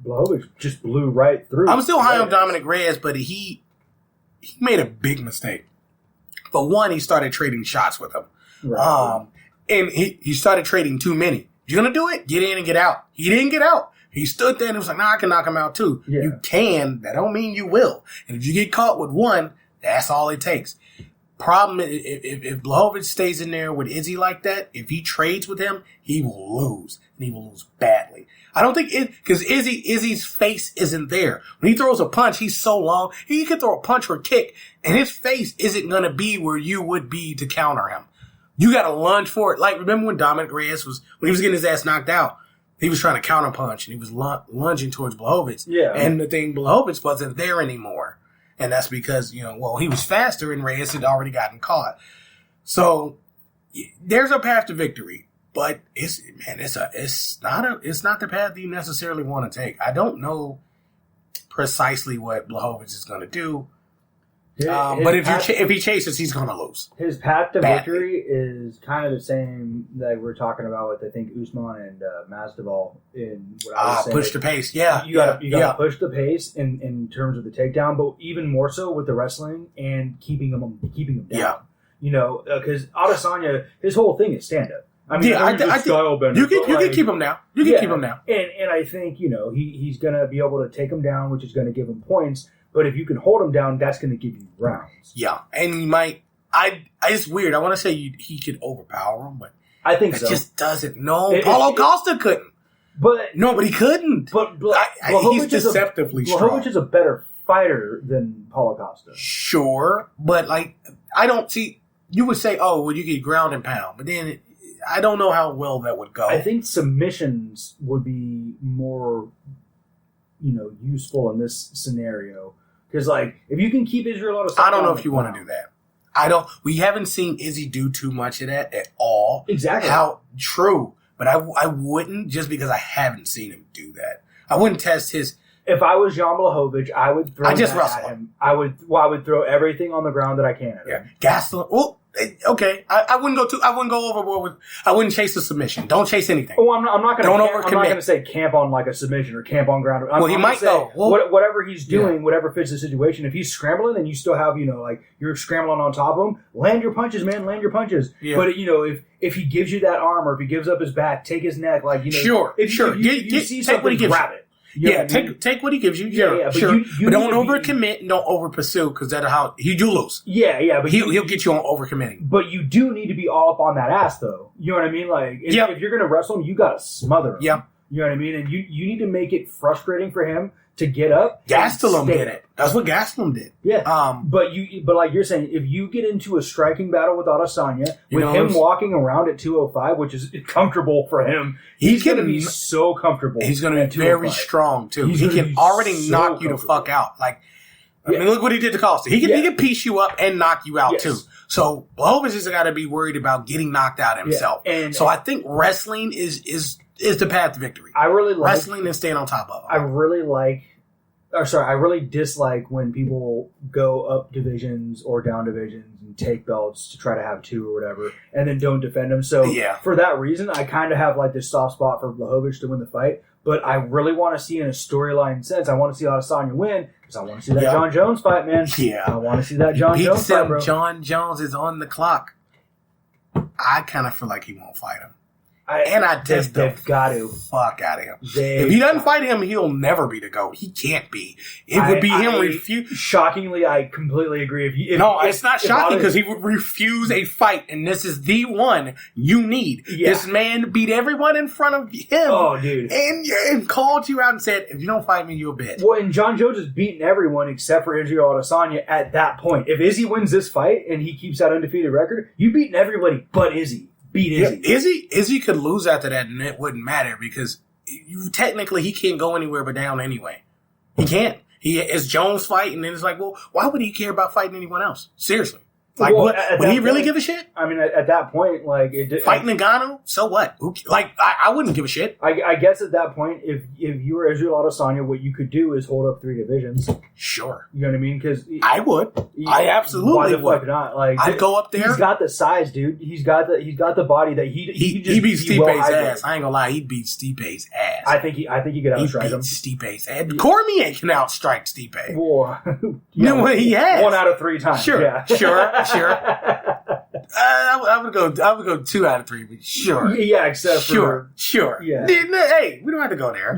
Blachowicz just blew right through. I'm still high on Dominic Reyes, but he made a big mistake. For one, he started trading shots with him, right. And he started trading too many. If you're gonna do it, get in and get out. He didn't get out. He stood there and he was like, I can knock him out too. Yeah. You can. That don't mean you will. And if you get caught with one, that's all it takes. Problem is, if Blachowicz stays in there with Izzy like that, if he trades with him, he will lose. And he will lose badly. I don't think because Izzy's face isn't there. When he throws a punch, he's so long. He could throw a punch or a kick, and his face isn't going to be where you would be to counter him. You got to lunge for it. Remember when Dominic Reyes when he was getting his ass knocked out? He was trying to counterpunch, and he was lunging towards Blachowicz. Yeah. And the thing, Blachowicz wasn't there anymore. And that's because, he was faster, and Reyes had already gotten caught. So, there's a path to victory. But, it's not the path that you necessarily want to take. I don't know precisely what Blachowicz is going to do. But if he chases, he's going to lose. His path to Badly. victory is kind of the same that we're talking about with, I think, Usman and Masvidal in what I was saying. Push the pace. Yeah. You got to push the pace in terms of the takedown, but even more so with the wrestling and keeping him down. Yeah. You know, because Adesanya, his whole thing is stand up. I mean, I style bender, you can keep him down. You can keep him down. And I think, you know, he's going to be able to take him down, which is going to give him points. But if you can hold him down, that's going to give you rounds. Yeah, and he might. It's weird. I want to say he could overpower him, but I think it so. just doesn't. No, Paulo Costa couldn't. But he couldn't. But he's deceptively strong. Blachowicz is a better fighter than Paulo Costa. Sure, but like I don't see. You would say, oh, well, you get ground and pound, but then I don't know how well that would go. I think submissions would be more, you know, useful in this scenario because, like, if you can keep Israel Adesanya, I don't know if you want to do that. We haven't seen Izzy do too much of that at all. Exactly. How true, but I wouldn't just because I haven't seen him do that. I wouldn't test his. If I was Jan Blachowicz, I would throw. I just that wrestle at him. I would throw everything on the ground that I can at him. Gastelum. Oh, okay. I wouldn't go I wouldn't go overboard with. I wouldn't chase the submission. Don't chase anything. Oh, I'm not going to. Don't I'm overcommit. not going to say camp on like a submission or camp on ground. He might go. Whatever he's doing, whatever fits the situation. If he's scrambling and you still have, you know, like you're scrambling on top of him, land your punches, man. Land your punches. Yeah. But you know, if he gives you that arm or if he gives up his back, take his neck. Like, you know, Sure. If you see take what he something, gives grab you. it. You know Yeah, what I mean? take what he gives you. Yeah, Sure. you But don't need to overcommit and don't over pursue because that's how you do lose. Yeah, but He'll get you on overcommitting. But you do need to be all up on that ass, though. You know what I mean? Like, if you're going to wrestle him, you got to smother him. Yeah. You know what I mean? And you need to make it frustrating for him to get up. Gastelum did it. That's what Gastelum did. Yeah. But like you're saying, if you get into a striking battle with Adesanya, with him walking around at 205, which is comfortable for him, he's going to be so comfortable. He's going to be very strong, too. He can already knock you the fuck out. Like, I mean, look what he did to Costa. He can piece you up and knock you out, too. So, Blachowicz has got to be worried about getting knocked out himself. And so I think wrestling is the path to victory. I really like wrestling and staying on top of it. I really dislike when people go up divisions or down divisions and take belts to try to have two or whatever, and then don't defend them. So for that reason, I kind of have like this soft spot for Blachowicz to win the fight. But I really want to see in a storyline sense, I want to see Adesanya win because I want to see that John Jones fight, man. Yeah, I want to see that John Jones fight, bro. John Jones is on the clock. I kind of feel like he won't fight him. They've got to fuck out of him. If he doesn't fight him, he'll never be the GOAT. He can't be. It would be him refuse. Shockingly, I completely agree. It's not shocking because he would refuse a fight, and this is the one you need. Yeah. This man beat everyone in front of him. Oh, dude. And called you out and said, if you don't fight me, you're a bitch. Well, and John Jones has beaten everyone except for Israel Adesanya at that point. If Izzy wins this fight and he keeps that undefeated record, you've beaten everybody but Izzy. Beat Izzy. Izzy could lose after that, and it wouldn't matter because technically he can't go anywhere but down anyway. He can't. It's Jones fight, and then it's like, well, why would he care about fighting anyone else? Seriously. Like, would he really give a shit? I mean, at that point, like... Fighting Ngannou? So what? Like, I wouldn't give a shit. I guess at that point, if you were Israel Adesanya, what you could do is hold up 3 divisions. Sure. You know what I mean? Because I would. I absolutely why the would. fuck not? Like, I'd go up there. He's got the size, dude. He's got the body that he beat Stipe's ass. I ain't gonna lie. He'd beat Stipe's ass. I think he could outstrike him. Stipe's ass. Cormier can outstrike Stipe. Well, he has 1 out of 3 times. Sure. Yeah. Sure. I would go 2 out of 3, but sure. Yeah, except sure. Yeah. Hey, we don't have to go there.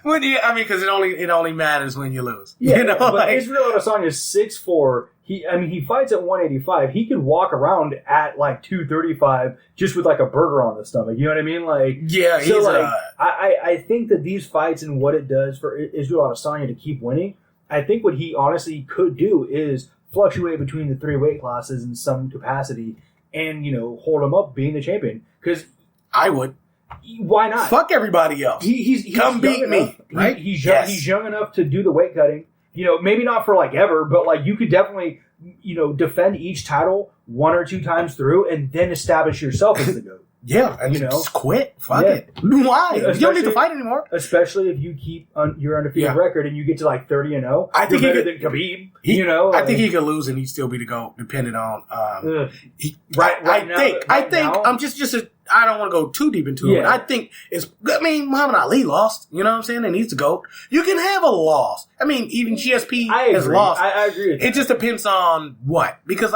Because it only matters when you lose. Yeah, you know, but Israel Adesanya is 6'4". He fights at 185. He can walk around at like 235 just with like a burger on the stomach. You know what I mean? Like, yeah. So like, I think that these fights and what it does for Israel Adesanya to keep winning, I think what he honestly could do is fluctuate between the 3 weight classes in some capacity and, hold him up being the champion. Because I would. Why not? Fuck everybody else. He's come beat me. Right? He's young enough to do the weight cutting. Maybe not for like ever, but like you could definitely, defend each title 1 or 2 times through and then establish yourself as the GOAT. Yeah, and You know? just quit. Fuck Yeah. it. Why? You don't need Especially- to fight anymore. Especially if you keep your undefeated Yeah. record and you get to like 30-0. I think you're he better than Khabib. I think he could lose and he'd still be the GOAT, depending on. Ugh. I think I'm just. I don't want to go too deep into it. Yeah. I think Muhammad Ali lost. You know what I'm saying? And he's the GOAT. You can have a loss. I mean, even GSP has lost. I agree with that. It just depends on what, because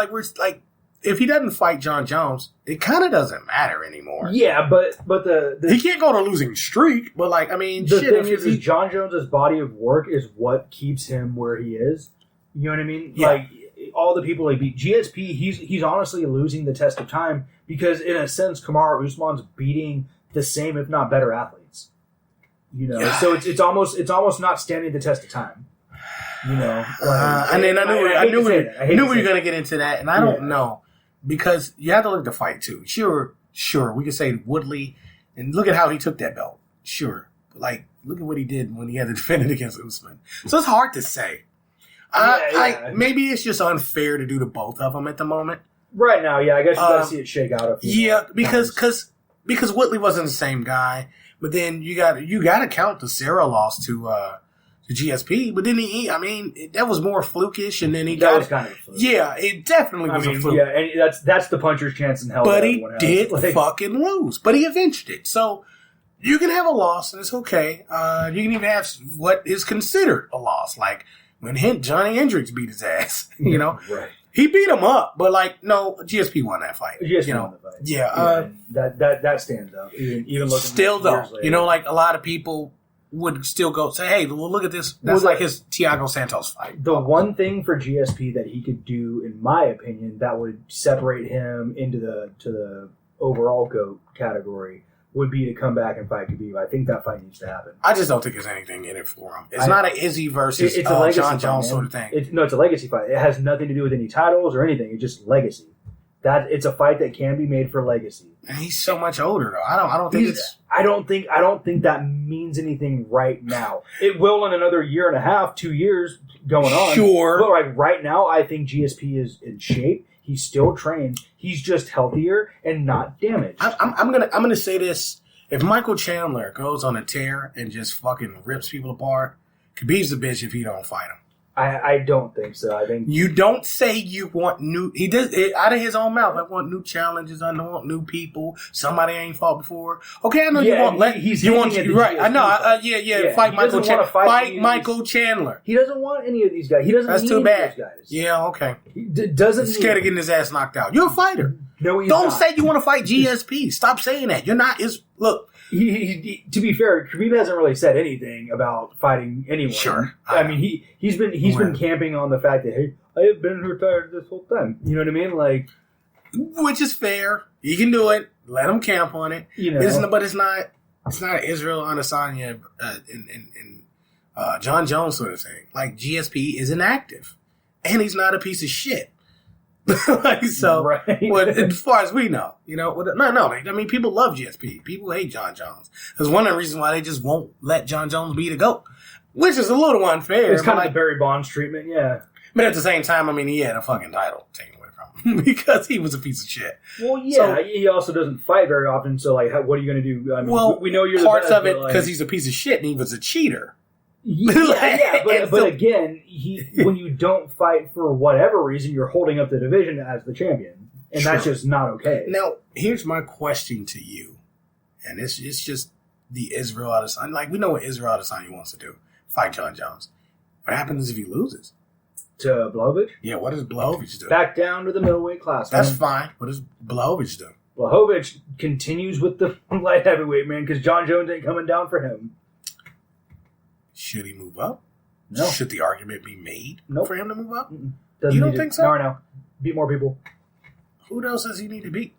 if he doesn't fight John Jones, it kind of doesn't matter anymore. Yeah, but He can't go on a losing streak, but the thing is John Jones's body of work is what keeps him where he is. You know what I mean? Yeah. Like all the people he beat, GSP, he's honestly losing the test of time because in a sense, Kamaru Usman's beating the same, if not better, athletes. You know, so it's almost not standing the test of time. You know, and then I knew we were going to get into that, and I don't Yeah. know, because you have to look at the fight too. Sure, we could say Woodley, and look at how he took that belt. Sure, but look at what he did when he had to defend it against Usman. So it's hard to say. Maybe it's just unfair to do to both of them at the moment. Right now, yeah, I guess you got to see it shake out. A few more because times. because Woodley wasn't the same guy, but then you got to count the Sarah loss to GSP, but then that was more flukish, and then that was kind of a fluke. Yeah, it definitely was a fluke. Yeah, and that's the puncher's chance in hell. But that he everyone has. did fucking lose. But he avenged it. So you can have a loss, and it's okay. You can even have what is considered a loss, like when Johnny Hendricks beat his ass. You know, right? He beat him up, but no, GSP won that fight. GSP won the fight. Yeah, that stands up. Even looking still though, years later. a lot of people would still go say, "Hey, well, look at this." That's like his Thiago Santos fight. The one thing for GSP that he could do, in my opinion, that would separate him into the overall GOAT category would be to come back and fight Khabib. I think that fight needs to happen. I just don't think there's anything in it for him. It's not an Izzy versus it's a legacy John Jones fight, sort of thing. It's a legacy fight. It has nothing to do with any titles or anything. It's just legacy. That it's a fight that can be made for legacy. And he's so much older though. I don't think it's. I don't think that means anything right now. It will in another year and a half, 2 years going on. Sure. But right now, I think GSP is in shape. He still trains. He's just healthier and not damaged. I'm gonna say this: if Michael Chandler goes on a tear and just fucking rips people apart, Khabib's a bitch if he don't fight him. I don't think so. I think you don't say you want new. He does it out of his own mouth. I want new challenges. I want new people. Somebody I ain't fought before. Okay, I know you want. Right? I know. Yeah. Fight Michael Chandler. Fight Michael Chandler. He doesn't want any of these guys. He doesn't. That's need too bad. Those guys. Yeah. Okay. He doesn't. He's scared of getting his ass knocked out. You're a fighter. No, he's don't not. say you want to fight GSP. Stop saying that. You're not. Look. He, to be fair, Khabib hasn't really said anything about fighting anyone. Sure, I mean he's been camping on the fact that, hey, I have been retired this whole time. You know what I mean? Which is fair. You can do it. Let him camp on it. You know, but it's not an Israel Adesanya and John Jones sort of thing. Like GSP is inactive, and he's not a piece of shit. Right. Well, as far as we know, no. I mean, people love GSP. People hate John Jones. That's one of the reasons why they just won't let John Jones be the GOAT, which is a little unfair. It's kind of the Barry Bonds treatment, yeah. But at the same time, I mean, he had a fucking title taken away from him because he was a piece of shit. Well, yeah, so, he also doesn't fight very often. So, what are you going to do? I mean, we know you're parts the best, of it because he's a piece of shit and he was a cheater. But again, when you don't fight for whatever reason, you're holding up the division as the champion, and that's just not okay. Now, here's my question to you, and it's just the Israel Adesanya. We know what Israel Adesanya wants to do: fight John Jones. What happens if he loses? To Blachowicz? Yeah, what does Blachowicz do? Back down to the middleweight class. That's fine. What does Blachowicz do? Blachowicz continues with the light heavyweight, man, because John Jones ain't coming down for him. Should he move up? No. Should the argument be made for him to move up? You don't think so? No. Beat more people. Who else does he need to beat?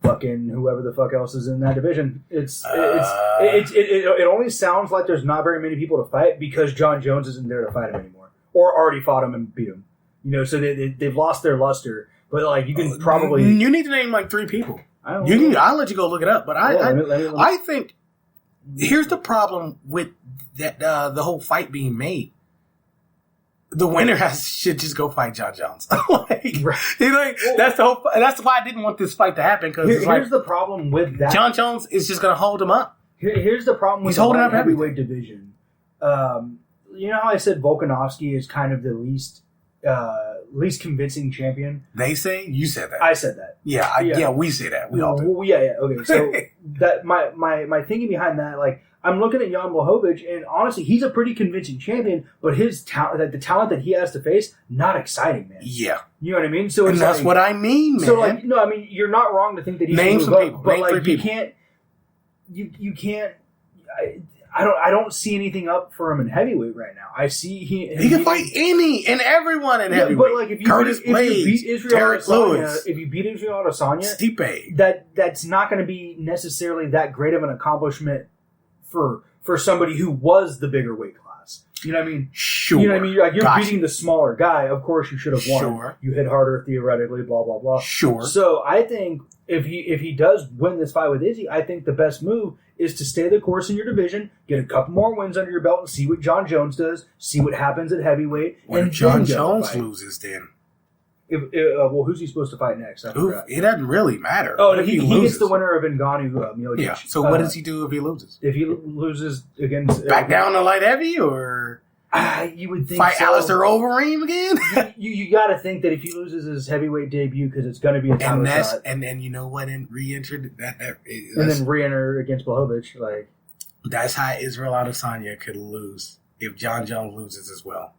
Fucking whoever the fuck else is in that division. It only sounds like there's not very many people to fight because John Jones isn't there to fight him anymore, or already fought him and beat him. So they've lost their luster. But you can probably you need to name 3 people. I'll let you go look it up. But I think here's the problem with that the whole fight being made. the winner should just go fight John Jones. Right. That's why I didn't want this fight to happen, because here's the problem with that. John Jones is just going to hold him up. Here's the problem with He's holding the up heavyweight division. You know how I said Volkanovski is kind of the least convincing champion? They say? You said that. I said that. Yeah, we say that. We all do. Well, yeah. Okay, so that my thinking behind that, like, I'm looking at Jan Blachowicz, and honestly, he's a pretty convincing champion, but his talent, the talent that he has to face, not exciting, man. Yeah. You know what I mean? So and that's what I mean, man. So, like, no, I mean, you're not wrong to think that he Name should some move people. up, but Name like, 3 you people. can't. You can't. I don't see anything up for him in heavyweight right now. I see he can fight any and everyone in heavyweight. But like, if you beat Israel Derek Adesanya, Lewis, if you beat Israel Adesanya, Stipe, that's not going to be necessarily that great of an accomplishment for somebody who was the bigger weight class. You know what I mean? Sure. You know what I mean? Like, you're beating the smaller guy. Of course, you should have won. Sure. You hit harder theoretically. Blah blah blah. Sure. So I think if he does win this fight with Izzy, I think the best move is to stay the course in your division, get a couple more wins under your belt, and see what John Jones does. See what happens at heavyweight. When and John then Jones loses, then well, who's he supposed to fight next? I forgot. it doesn't really matter. Oh, and he gets the winner of Ngannou Miocic. Yeah. So what does he do if he loses? If he loses against Back down to light heavy, or you would think fight so. Alistair Overeem again? you got to think that if he loses his heavyweight debut, because it's going to be a title shot, and you know what? And re-entered and then re-enter against Blachowicz, like that's how Israel Adesanya could lose if John Jones loses as well.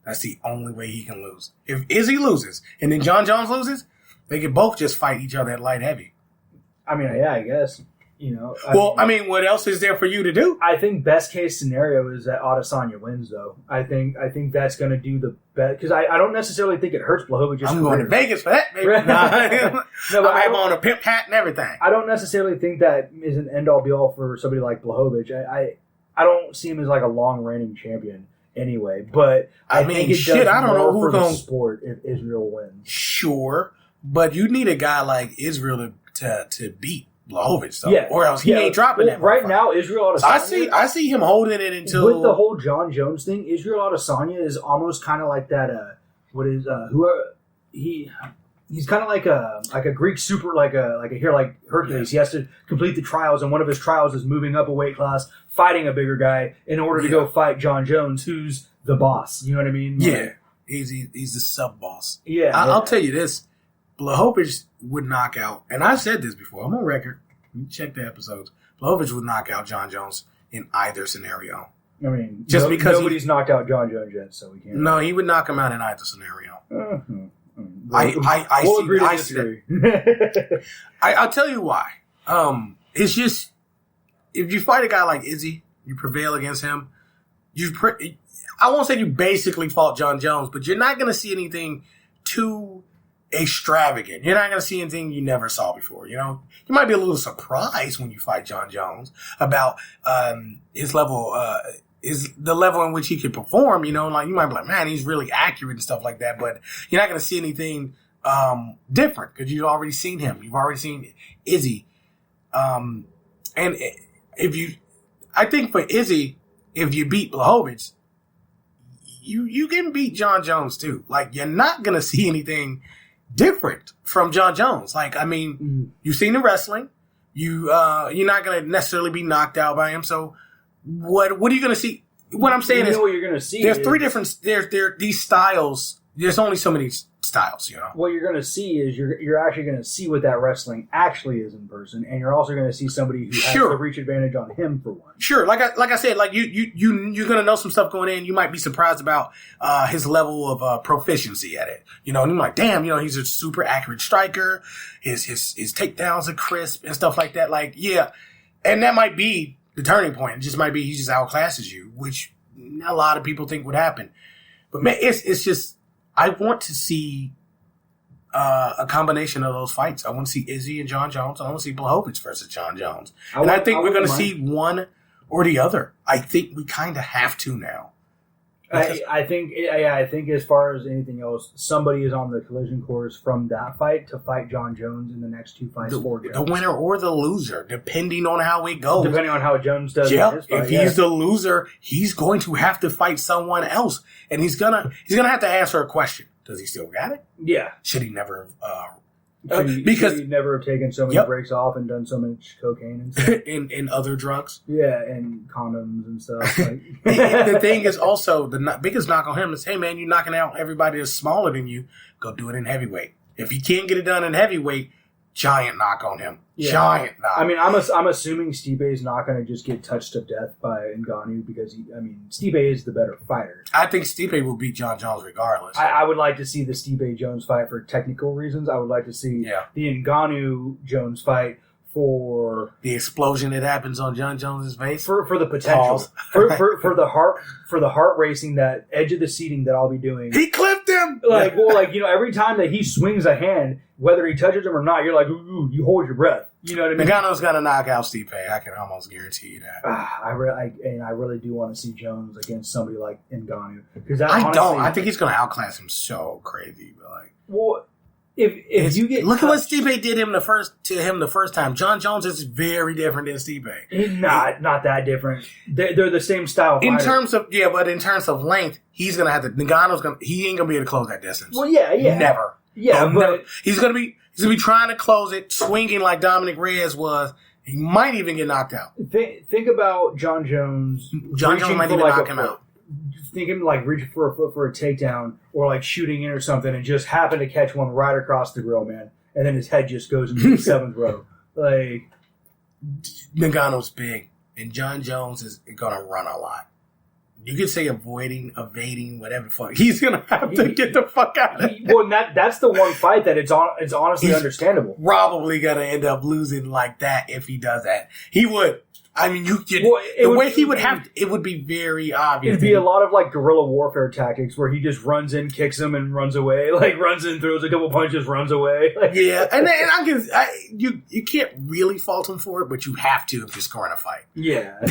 That's the only way he can lose. If Izzy loses and then John Jones loses, they could both just fight each other at light heavy. I mean, yeah, I guess. You know. I mean, what else is there for you to do? I think best case scenario is that Adesanya wins, though. I think that's going to do the best, because I don't necessarily think it hurts Blachowicz. I'm going to Vegas for that, baby. Right. No, but I have on a pimp hat and everything. I don't necessarily think that is an end all be all for somebody like Blachowicz. I don't see him as like a long reigning champion anyway, but I think it does I don't know more who's for the going sport if Israel wins. Sure, but you need a guy like Israel to beat Blachowicz, though, yeah, or else he ain't dropping that. Right now, Israel Adesanya. I see him holding it until with the whole John Jones thing. Israel Adesanya is almost kind of like that. He's kind of like a Greek super, like Hercules. He has to complete the trials, and one of his trials is moving up a weight class, fighting a bigger guy in order to go fight John Jones, who's the boss. You know what I mean? Yeah, he's the sub boss. Yeah, I'll tell you this: Blachowicz would knock out, and I've said this before. I'm on record. You check the episodes. Blachowicz would knock out John Jones in either scenario. I mean, just because nobody's knocked out John Jones yet, so we can't. No, he would knock him out in either scenario. I see that. I'll tell you why. It's just if you fight a guy like Izzy, you prevail against him. I won't say you basically fought John Jones, but you're not going to see anything too extravagant. You're not going to see anything you never saw before. You know, you might be a little surprised when you fight John Jones about his level. Is the level in which he can perform, you know, like you might be like, man, he's really accurate and stuff like that, but you're not going to see anything different because you've already seen him. You've already seen Izzy. And I think for Izzy, if you beat Blachowicz, you can beat John Jones too. Like, you're not going to see anything different from John Jones. Like, I mean, you've seen the wrestling. You're not going to necessarily be knocked out by him, so what are you going to see? What I'm saying is, what you're going to see. There's three different. There these styles. There's only so many styles, you know. What you're going to see is you're actually going to see what that wrestling actually is in person, and you're also going to see somebody who has the reach advantage on him for one. Sure, like I said, like you're going to know some stuff going in. You might be surprised about his level of proficiency at it. You know, and you're like, damn, you know, he's a super accurate striker. His takedowns are crisp and stuff like that. Like, yeah, and that might be the turning point. It just might be he just outclasses you, which a lot of people think would happen. But man, it's just, I want to see a combination of those fights. I want to see Izzy and John Jones. I want to see Blachowicz versus John Jones. I think we're going to see one or the other. I think we kind of have to now. I think as far as anything else, somebody is on the collision course from that fight to fight John Jones in the next 2 fights for Jones. The winner or the loser, depending on how it goes. Depending on how Jones does in his fight. If he's the loser, he's going to have to fight someone else. And he's gonna have to answer a question. Does he still got it? Yeah. Should he never because he'd never have taken so many breaks off and done so much cocaine and stuff. and other drugs. Yeah, and condoms and stuff. Like. The thing is also, the biggest knock on him is, hey man, you're knocking out everybody that's smaller than you. Go do it in heavyweight. If you can't get it done in heavyweight, giant knock on him. Yeah. Giant knock. I mean, I'm assuming Stipe is not going to just get touched to death by Ngannou because Stipe is the better fighter. I think Stipe will beat John Jones regardless. I would like to see the Stipe Jones fight for technical reasons. I would like to see the Ngannou Jones fight for the explosion that happens on John Jones's face. For the potential. for the heart racing, that edge of the seating that I'll be doing. He clipped him. Every time that he swings a hand, whether he touches him or not, you're like, ooh, you hold your breath. You know what I mean? Ngannou's got to knock out Stipe. I can almost guarantee you that. I really do want to see Jones against somebody like Ngannou. I think he's going to outclass him so crazy. But if you get look at what Stipe did to him the first time. John Jones is very different than Stipe. Not that different. They're the same style. In terms of length, he's gonna have to. He ain't gonna be able to close that distance. Well, yeah, never. Yeah, never. He's gonna be trying to close it, swinging like Dominic Reyes was. He might even get knocked out. Think about John Jones. John Jones might even knock him out. Thinking like reaching for a foot for a takedown or like shooting in or something and just happen to catch one right across the grill, man. And then his head just goes into the seventh row. Like, Ngannou's big, and John Jones is going to run a lot. You could say evading, whatever the fuck. He's going to have to get the fuck out of it. Well, that's the one fight that it's honestly understandable. Probably going to end up losing like that if he does that. He would. I mean, it would be very obvious. It'd be a lot of like guerrilla warfare tactics where he just runs in, kicks him, and runs away. Like runs in, throws a couple punches, runs away. Yeah, you can't really fault him for it, but you have to if you're scoring a fight. Yeah,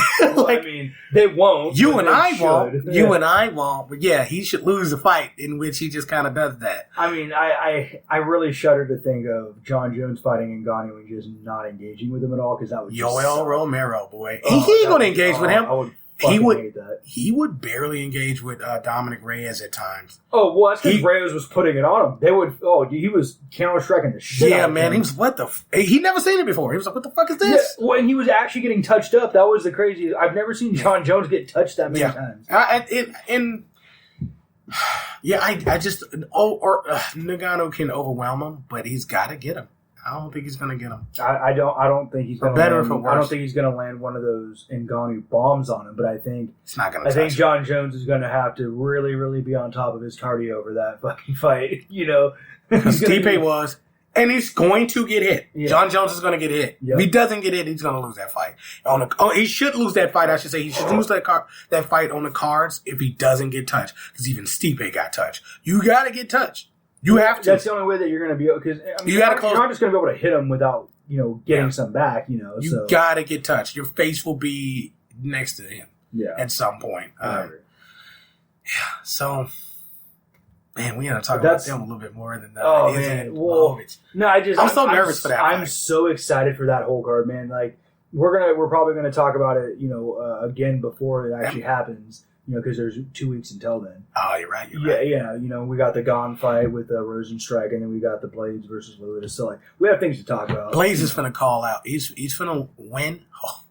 they won't. You and I won't. Yeah. You and I won't. But yeah, he should lose a fight in which he just kind of does that. I mean, I really shudder to think of John Jones fighting Ngannou and just not engaging with him at all because that would Yoel Romero. Boy, he ain't gonna engage with him. I would hate that. He would barely engage with Dominic Reyes at times. Oh, well, that's because Reyes was putting it on him. He was counter-striking the shit out of man, him. He never seen it before. He was like, what the fuck is this? Yeah, well, and he was actually getting touched up. That was the craziest. I've never seen John Jones get touched that many times. Ngannou can overwhelm him, but he's got to get him. I don't think he's going to get him. I don't think he's going to. Better for worse. I don't think he's going to land one of those Ngannou bombs on him. But I think it's not going to. I think John Jones is going to have to really, really be on top of his cardio over that fucking fight. You know, Stipe was, and he's going to get hit. Yeah. John Jones is going to get hit. Yep. If he doesn't get hit, he's going to lose that fight. He should lose that fight. I should say he should lose that fight on the cards if he doesn't get touched. Because even Stipe got touched. You got to get touched. You have to. That's the only way that you're going to be able because you're not just going to be able to hit him without getting some back. You got to get touched. Your face will be next to him. At some point. So, man, we got to talk about them a little bit more than that. Oh man, I'm so nervous for that. I'm so excited for that whole card, man. Like we're probably going to talk about it, again before it actually happens. Because there's 2 weeks until then. Oh, you're right. Yeah. We got the Gone fight with Rosenstrike, and then we got the Blades versus Lewis. So, we have things to talk about. Blades is finna call out. He's finna win. Oh.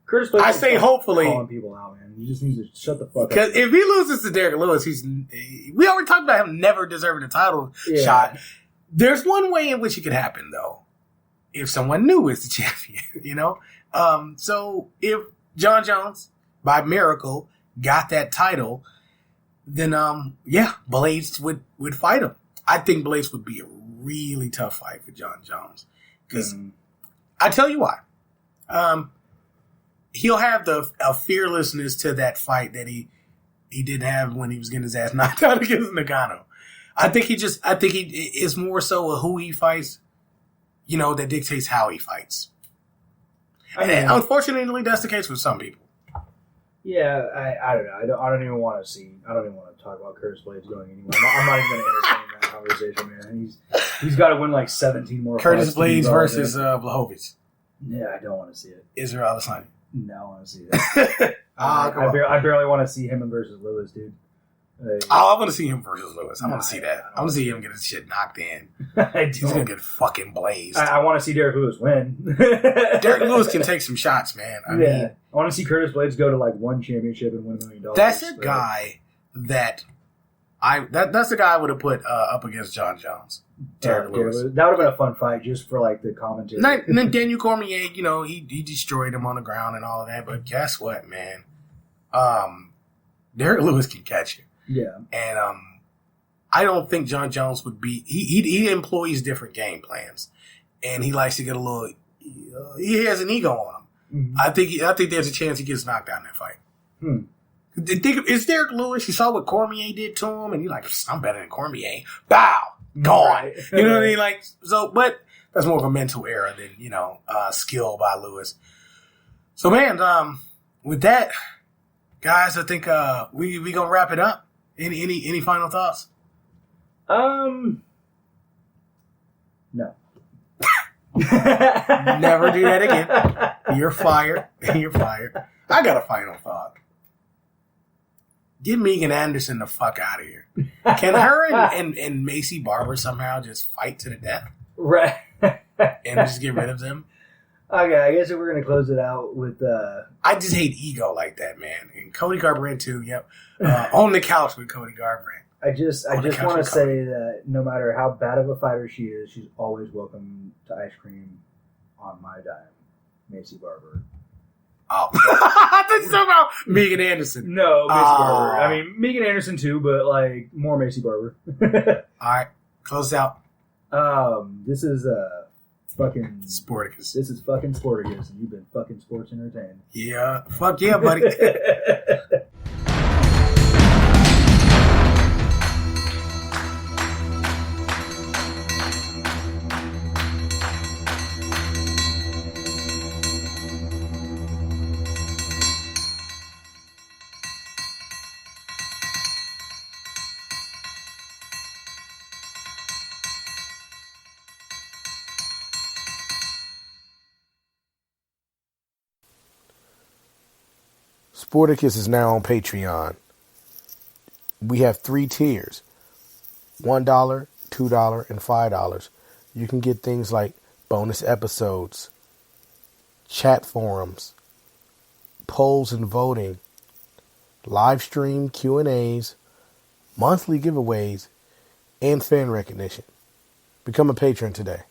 Curtis Blades. I say hopefully. Calling people out, man. You just need to shut the fuck up. Because if he loses to Derek Lewis, we already talked about him never deserving a title shot. There's one way in which it could happen, though. If someone new is the champion, So, if John Jones, by miracle, got that title, then Blades would fight him. I think Blades would be a really tough fight for John Jones. Because I tell you why. He'll have a fearlessness to that fight that he didn't have when he was getting his ass knocked out against Ngannou. I think it's more so a who he fights, that dictates how he fights. And unfortunately, that's the case with some people. Yeah, I don't know. I don't even want to see. I don't even want to talk about Curtis Blades going anywhere. I'm not even going to entertain that conversation, man. He's got to win like 17 more. Curtis fights Blades versus Blachowicz. Yeah, I don't want to see it. Israel Adesanya. No, I want to see that. I barely want to see him versus Lewis, dude. I want to see him versus Lewis. I want to see that. I want to see him get his shit knocked in. He's going to get fucking blazed. I want to see Derek Lewis win. Derek Lewis can take some shots, man. I mean, I want to see Curtis Blades go to like one championship and win $1 million. That's a guy that's the guy I would have put up against John Jones. Derek Lewis. That would have been a fun fight just for like the commentary. And then Daniel Cormier, he destroyed him on the ground and all of that. But guess what, man? Derek Lewis can catch you. Yeah. And I don't think John Jones would be. He employs different game plans, and he likes to get a little. He has an ego on him. Mm-hmm. I think there's a chance he gets knocked out in that fight. It's Derek Lewis. You saw what Cormier did to him, and you're like, I'm better than Cormier. Bow, gone. Right. You know what I mean? Like so, but that's more of a mental error than skill by Lewis. So, man, with that, guys, I think we gonna wrap it up. Any final thoughts? No. Never do that again. You're fired. You're fired. I got a final thought. Get Megan Anderson the fuck out of here. Can her and Macy Barber somehow just fight to the death? Right. And just get rid of them? Okay, I guess if we're going to close it out with... I just hate ego like that, man. And Cody Garbrandt, too. Yep. On the couch with Cody Garbrandt. I just want to say that no matter how bad of a fighter she is, she's always welcome to ice cream on my dime. Macy Barber. Oh. I thought you were talking about Megan Anderson. No, Macy Barber. I mean, Megan Anderson, too, but, like, more Macy Barber. All right. Close out. This is... fucking Sporticus. This is fucking Sporticus, and you've been fucking sports entertained. Yeah. Fuck yeah, buddy. Sporticus is now on Patreon. We have 3 tiers, $1, $2, and $5. You can get things like bonus episodes, chat forums, polls and voting, live stream Q&As, monthly giveaways, and fan recognition. Become a patron today.